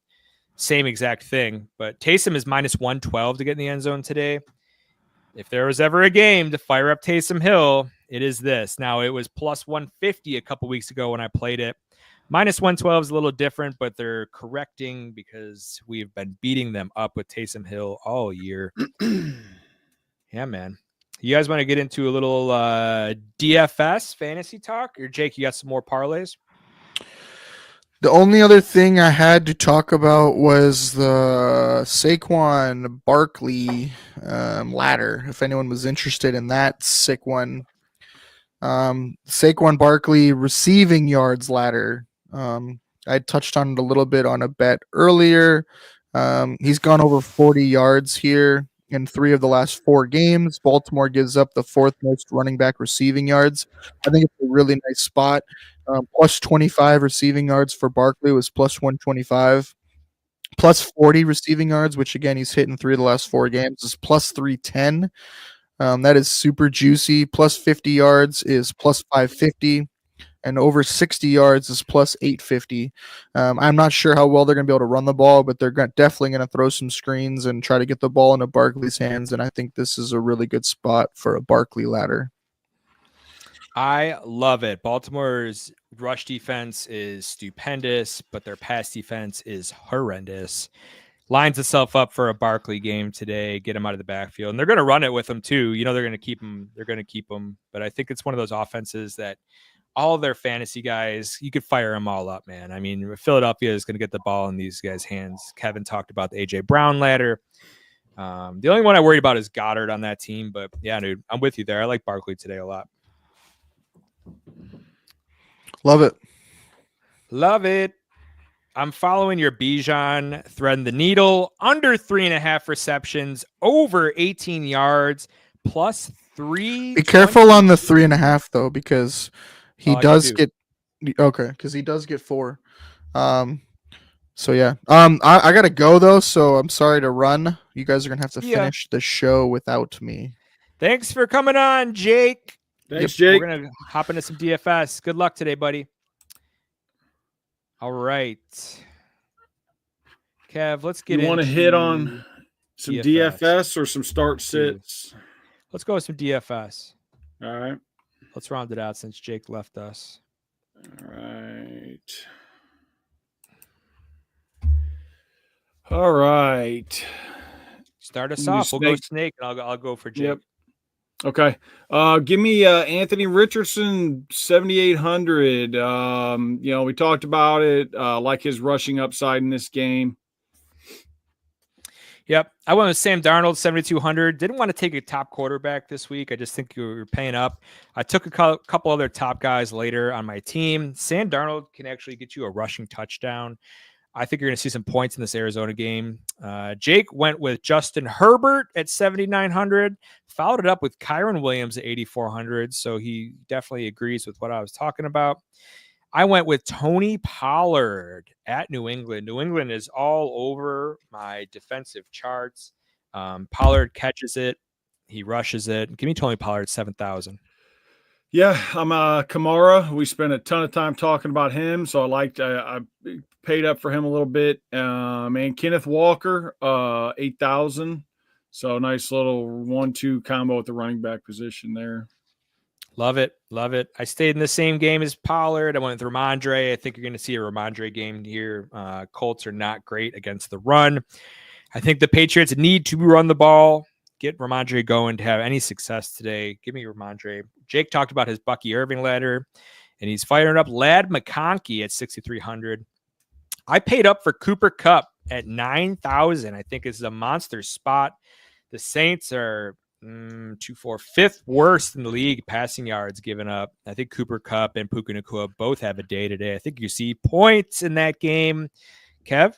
same exact thing, but Taysom is minus 112 to get in the end zone today. If there was ever a game to fire up Taysom Hill, it is this. Now, it was plus 150 a couple weeks ago when I played it. Minus 112 is a little different, but they're correcting because we've been beating them up with Taysom Hill all year. Yeah, man. You guys want to get into a little DFS fantasy talk? Or Jake, you got some more parlays? The only other thing I had to talk about was the Saquon Barkley ladder, if anyone was interested in that sick one. Saquon Barkley receiving yards ladder. I touched on it a little bit on a bet earlier. He's gone over 40 yards here in 3 of the last 4 games. Baltimore gives up the 4th most running back receiving yards. I think it's a really nice spot. Plus 25 receiving yards for Barkley was plus 125. Plus 40 receiving yards, which again he's hit in 3 of the last 4 games, is plus 310. That is super juicy. Plus 50 yards is plus 550. and over 60 yards is plus 850. I'm not sure how well they're going to be able to run the ball, but they're definitely going to throw some screens and try to get the ball into Barkley's hands. And I think this is a really good spot for a Barkley ladder. I love it. Baltimore's rush defense is stupendous, but their pass defense is horrendous. Lines itself up for a Barkley game today. Get him out of the backfield, and they're going to run it with him too. You know they're going to keep him. They're going to keep him. But I think it's one of those offenses that all their fantasy guys, you could fire them all up, man. I mean, Philadelphia is going to get the ball in these guys' hands. Kevin talked about the AJ Brown ladder. The only one I worried about is Goddard on that team. But yeah, dude, I'm with you there. I like Barkley today a lot. Love it. Love it. I'm following your Bijan, threading the needle, under 3.5 receptions, over 18 yards, plus 3. Be careful on the 3.5 though, because he does get 4. So yeah. I gotta go though, so I'm sorry to run. You guys are gonna have to finish the show without me. Thanks for coming on, Jake. Thanks, Jake. We're gonna hop into some DFS. Good luck today, buddy. All right, Kev, let's get into. You want to hit on some DFS or some start sits? Let's go with some DFS. All right. Let's round it out since Jake left us. All right. All right. Start us off. We'll go Snake, and I'll go for Jake. Yep. Okay. Give me Anthony Richardson, 7,800. We talked about it. Like his rushing upside in this game. Yep. I went with Sam Darnold, 7,200. Didn't want to take a top quarterback this week. I just think you were paying up. I took a couple other top guys later on my team. Sam Darnold can actually get you a rushing touchdown. I think you're going to see some points in this Arizona game. Jake went with Justin Herbert at 7,900, followed it up with Kyron Williams at 8,400. So he definitely agrees with what I was talking about. I went with Tony Pollard at New England. New England is all over my defensive charts. Pollard catches it. He rushes it. Give me Tony Pollard, 7,000. Yeah, I'm Kamara. We spent a ton of time talking about him, so I paid up for him a little bit. And Kenneth Walker, 8,000. So nice little 1-2 combo at the running back position there. Love it. Love it. I stayed in the same game as Pollard. I went with Ramondre. I think you're going to see a Ramondre game here. Colts are not great against the run. I think the Patriots need to run the ball. Get Ramondre going to have any success today. Give me Ramondre. Jake talked about his Bucky Irving ladder, and he's firing up Ladd McConkey at 6,300. I paid up for Cooper Kupp at 9,000. I think it's a monster spot. The Saints are 5th worst in the league passing yards given up. I think Cooper Kupp and Puka Nacua both have a day today. I think you see points in that game. Kev?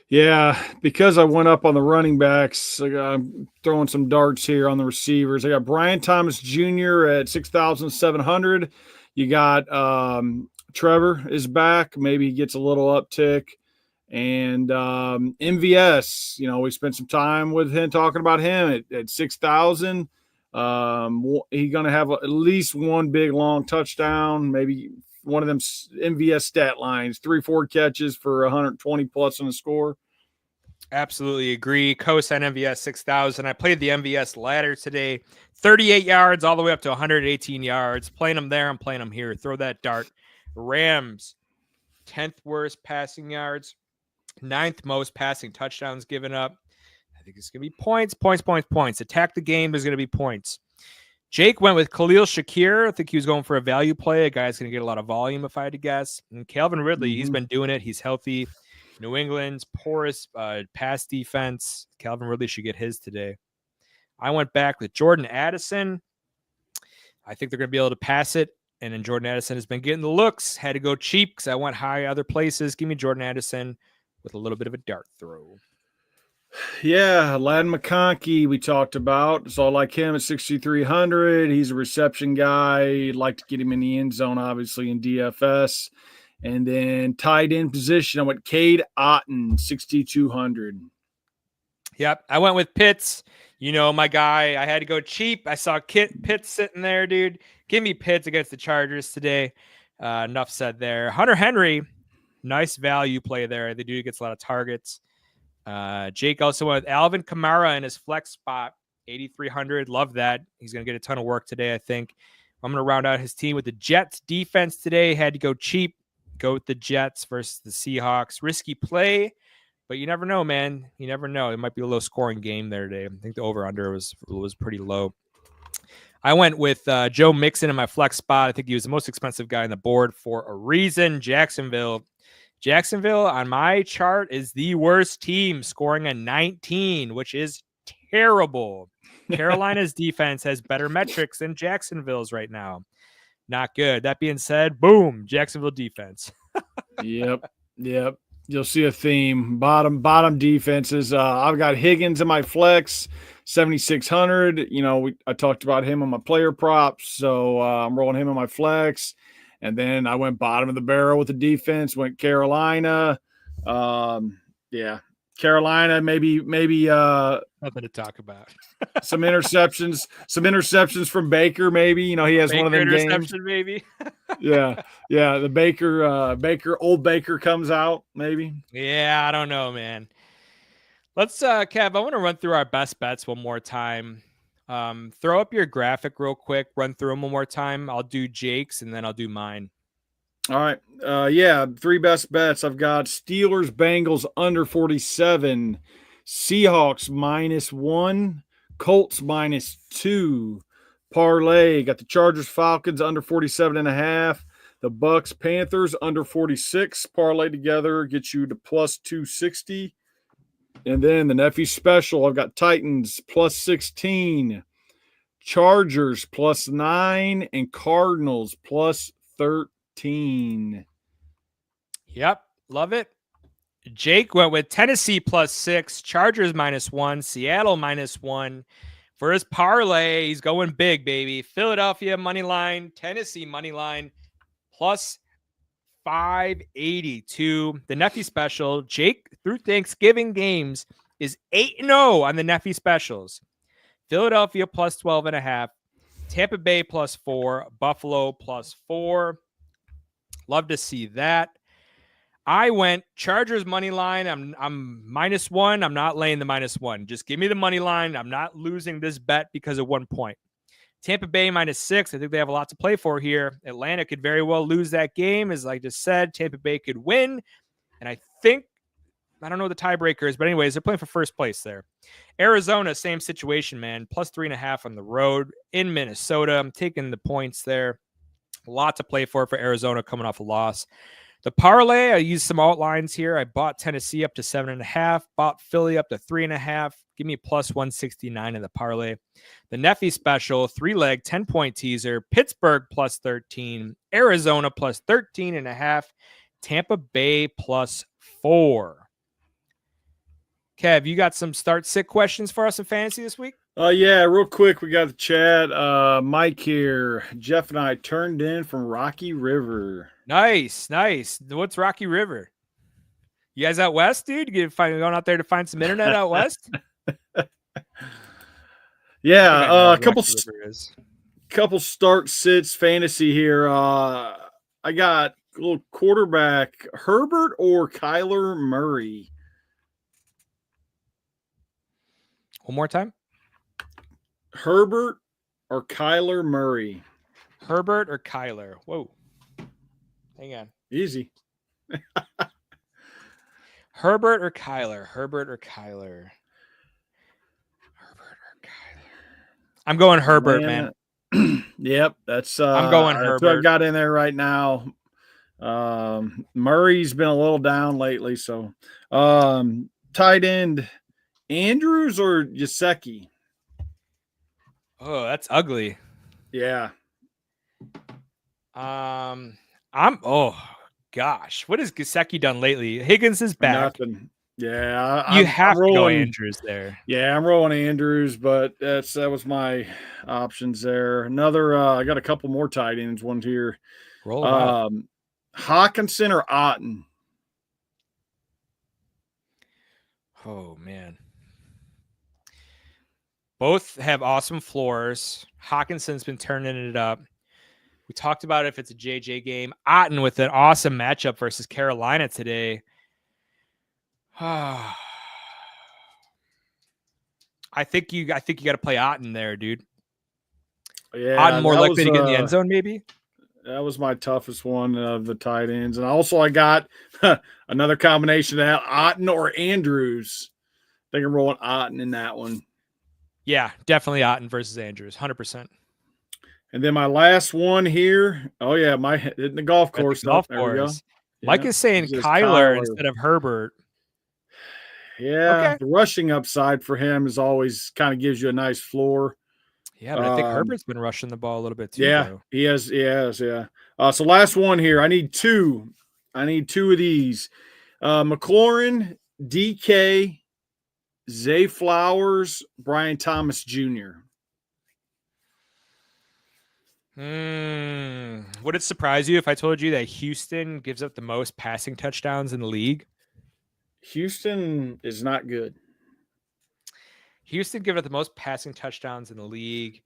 Yeah, because I went up on the running backs, I'm throwing some darts here on the receivers. I got Brian Thomas Jr. at 6,700. You got Trevor is back. Maybe he gets a little uptick. And MVS, we spent some time with him talking about him at 6,000. He's going to have at least one big long touchdown, maybe one of them MVS stat lines, 3-4 catches for 120 plus on the score. Absolutely agree. Co-sign MVS 6,000. I played the MVS ladder today, 38 yards all the way up to 118 yards. Playing them there, I'm playing them here. Throw that dart. Rams, 10th worst passing yards, 9th most passing touchdowns given up. I think it's going to be points. Attack the game. There's going to be points. Jake went with Khalil Shakir. I think he was going for a value play. A guy's going to get a lot of volume, if I had to guess. And Calvin Ridley, he's been doing it. He's healthy. New England's poorest pass defense. Calvin Ridley should get his today. I went back with Jordan Addison. I think they're going to be able to pass it. And then Jordan Addison has been getting the looks. Had to go cheap because I went high other places. Give me Jordan Addison with a little bit of a dart throw. Yeah, Ladd McConkey we talked about. So I like him at 6,300. He's a reception guy. Like to get him in the end zone, obviously, in DFS. And then tight end position, I went Cade Otton, 6,200. Yep, I went with Pitts. You know, my guy. I had to go cheap. I saw Pitts sitting there, dude. Give me Pitts against the Chargers today. Enough said there. Hunter Henry, nice value play there. The dude gets a lot of targets. Jake also went with Alvin Kamara in his flex spot, 8,300. Love that. He's going to get a ton of work today, I think. I'm going to round out his team with the Jets defense today. Had to go cheap. Go with the Jets versus the Seahawks. Risky play. But you never know, man. You never know. It might be a low scoring game there today. I think the over-under was pretty low. I went with Joe Mixon in my flex spot. I think he was the most expensive guy on the board for a reason. Jacksonville on my chart is the worst team, scoring a 19, which is terrible. Carolina's defense has better metrics than Jacksonville's right now. Not good. That being said, boom, Jacksonville defense. Yep. You'll see a theme. Bottom defenses. I've got Higgins in my flex, 7,600. You know, I talked about him on my player props, so I'm rolling him in my flex. And then I went bottom of the barrel with the defense. Went Carolina. Carolina. Maybe Nothing to talk about. some interceptions from Baker. Maybe, you know, he has one of them games. Maybe. Yeah. The old Baker comes out. Maybe. Yeah, I don't know, man. Let's, Kev. I want to run through our best bets one more time. Throw up your graphic real quick. Run through them one more time. I'll do Jake's and then I'll do mine. All right. 3 best bets. I've got Steelers, Bengals under 47, Seahawks -1, Colts -2, parlay. Got the Chargers, Falcons under 47.5, the Bucks, Panthers under 46. Parlay together gets you to plus 260. And then the nephew special, I've got Titans +16, Chargers +9, and Cardinals +13. Yep, love it. Jake went with Tennessee +6, Chargers -1, Seattle -1. For his parlay, he's going big, baby. Philadelphia money line, Tennessee money line +582. The nephew special, Jake through Thanksgiving games is 8-0 on the nephew specials. Philadelphia +12.5, Tampa Bay +4, Buffalo +4. Love to see that. I went Chargers money line. I'm -1. I'm not laying the -1. Just give me the money line. I'm not losing this bet because of 1 point. Tampa Bay -6. I think they have a lot to play for here. Atlanta could very well lose that game. As I just said, Tampa Bay could win. And I don't know the tiebreakers, but anyways, they're playing for first place there. Arizona, same situation, man. +3.5 on the road in Minnesota. I'm taking the points there. A lot to play for Arizona coming off a loss. The parlay, I used some outlines here. I bought Tennessee up to 7.5, bought Philly up to 3.5. Give me +169 in the parlay. The Neffy special, 3-leg, 10-point teaser. Pittsburgh +13, Arizona +13.5, Tampa Bay +4. Kev, you got some start-sit questions for us in fantasy this week? Yeah, real quick, we got the chat. Mike here. Jeff and I turned in from Rocky River. Nice. What's Rocky River? You guys out west, dude? Going out there to find some internet out west? Yeah, a couple start sits fantasy here. I got a little quarterback, Herbert or Kyler Murray. One more time. Herbert or Kyler Murray? Herbert or Kyler? Whoa. Hang on. Easy. Herbert or Kyler? I'm going Herbert, man. Yep, that's I'm going Herbert. That's what I've got in there right now. Murray's been a little down lately, so tight end Andrews or Gesicki? Oh, that's ugly. Yeah. Oh gosh, what has Gesicki done lately? Higgins is back. Nothing. Yeah, you have to go Andrews there. Yeah, I'm rolling Andrews, but that was my options there. Another, I got a couple more tight ends. One here. Roll Hawkinson or Otten? Oh man, Both have awesome floors. Hawkinson's been turning it up. We talked about if it's a JJ game. Otten with an awesome matchup versus Carolina today. I think you got to play Otten there, dude. Yeah, Otten more likely to get in the end zone, maybe. That was my toughest one of the tight ends, and also I got another combination of Otten or Andrews. I think I'm rolling Otten in that one. Yeah, definitely Otten versus Andrews, 100%. And then my last one here. Oh yeah, my hitting the golf course. The golf there we go. course. Mike is saying Kyler instead of Herbert. Yeah, okay. The rushing upside for him is always kind of gives you a nice floor. Yeah, but I think Herbert's been rushing the ball a little bit too. Yeah, though. he has. Yeah. So last one here. I need two. I need two of these. McLaurin, DK, Zay Flowers, Brian Thomas Jr. Would it surprise you if I told you that Houston gives up the most passing touchdowns in the league? Houston is not good. Houston gives up the most passing touchdowns in the league.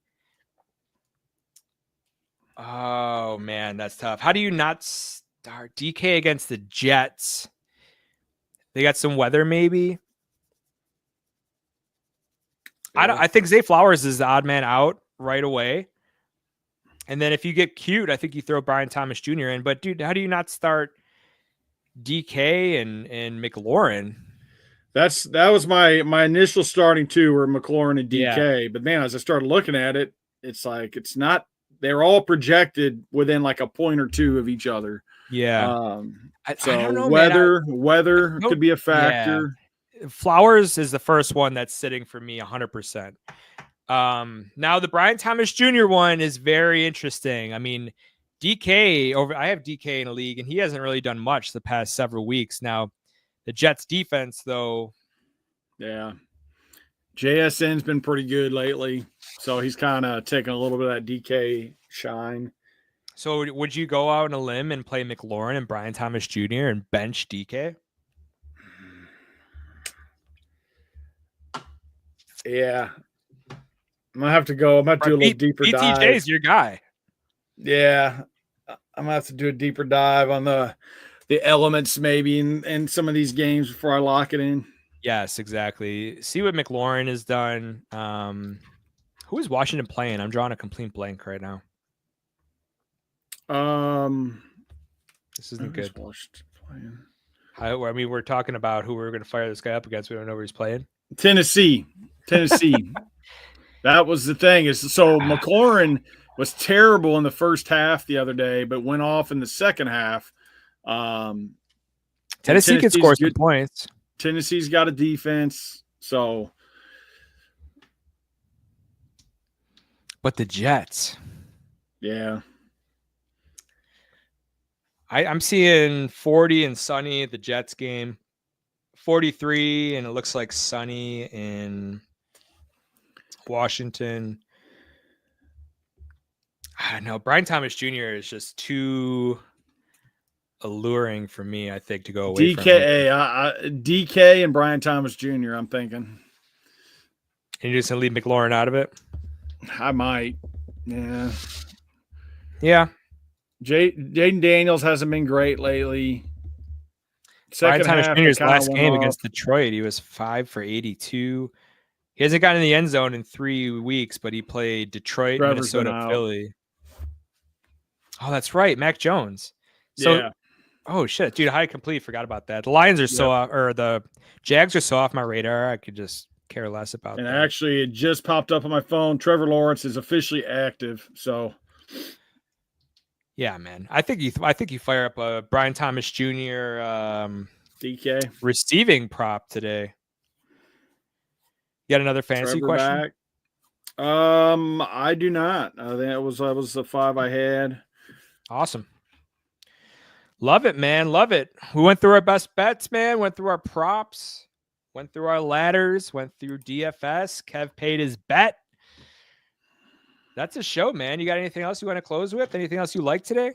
Oh, man, that's tough. How do you not start DK against the Jets? They got some weather, maybe. Yeah. I think Zay Flowers is the odd man out right away. And then if you get cute, I think you throw Brian Thomas Jr. in. But, dude, how do you not start DK and McLaurin? That was my initial starting two were McLaurin and DK. Yeah. But, man, as I started looking at it, it's like it's not – they're all projected within like a point or two of each other. Yeah. I don't know, weather could be a factor. Yeah. Flowers is the first one that's sitting for me 100%. Now the Brian Thomas Jr. one is very interesting. I mean, I have DK in a league and he hasn't really done much the past several weeks. Now the Jets defense though. Yeah. JSN's been pretty good lately. So he's kind of taking a little bit of that DK shine. So would you go out on a limb and play McLaurin and Brian Thomas Jr. and bench DK? Yeah. I'm gonna have to go. I'm gonna do a little deeper dive. BTJ's your guy. Yeah, I'm gonna have to do a deeper dive on the elements maybe in some of these games before I lock it in. Yes, exactly. See what McLaurin has done. Who is Washington playing? I'm drawing a complete blank right now. This isn't good. Washington playing. I mean, we're talking about who we're going to fire this guy up against. We don't know where he's playing. Tennessee. That was the thing is so McLaurin was terrible in the first half the other day, but went off in the second half. Tennessee can score some points. Tennessee's got a defense, so. But the Jets. Yeah. I'm seeing 40 and sunny at the Jets game. 43, and it looks like sunny in Washington. I don't know. Brian Thomas Jr. is just too alluring for me, I think, to go away from him. DK and Brian Thomas Jr., I'm thinking. And you're just going to leave McLaurin out of it? I might. Yeah. Yeah. Jaden Daniels hasn't been great lately. Brian Thomas Jr.'s last game against Detroit, he was 5 for 82. He hasn't gotten in the end zone in 3 weeks, but he played Detroit, Minnesota, Philly. Oh, that's right. Mac Jones. So, yeah. Oh, shit. Dude, I completely forgot about that. The Lions are so off, or the Jags are so off my radar, I could just care less about that. And actually, it just popped up on my phone. Trevor Lawrence is officially active, so... Yeah, man. I think you fire up a Brian Thomas Jr. DK receiving prop today. You got another fantasy question? I do not. I think that was the 5 I had. Awesome. Love it, man. Love it. We went through our best bets, man. Went through our props. Went through our ladders. Went through DFS. Kev paid his bet. That's a show, man. You got anything else you want to close with? Anything else you like today?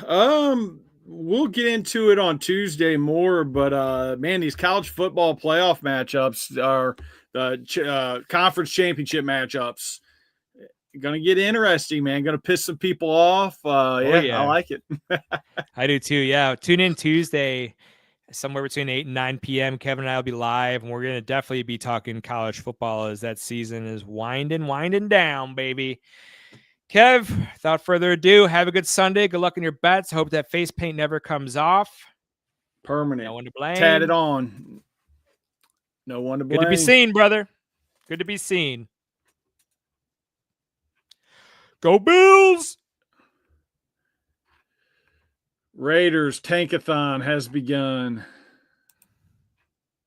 We'll get into it on Tuesday more, but man, these college football playoff matchups conference championship matchups. Gonna get interesting, man. Gonna piss some people off. yeah. I like it. I do too. Yeah. Tune in Tuesday, somewhere between 8 and 9 p.m. Kevin and I will be live, and we're going to definitely be talking college football as that season is winding down, baby. Kev, without further ado, have a good Sunday. Good luck in your bets. Hope that face paint never comes off. Permanent. No one to blame. Tatted on. No one to blame. Good to be seen, brother. Good to be seen. Go Bills! Raiders Tankathon has begun.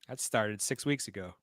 That started 6 weeks ago.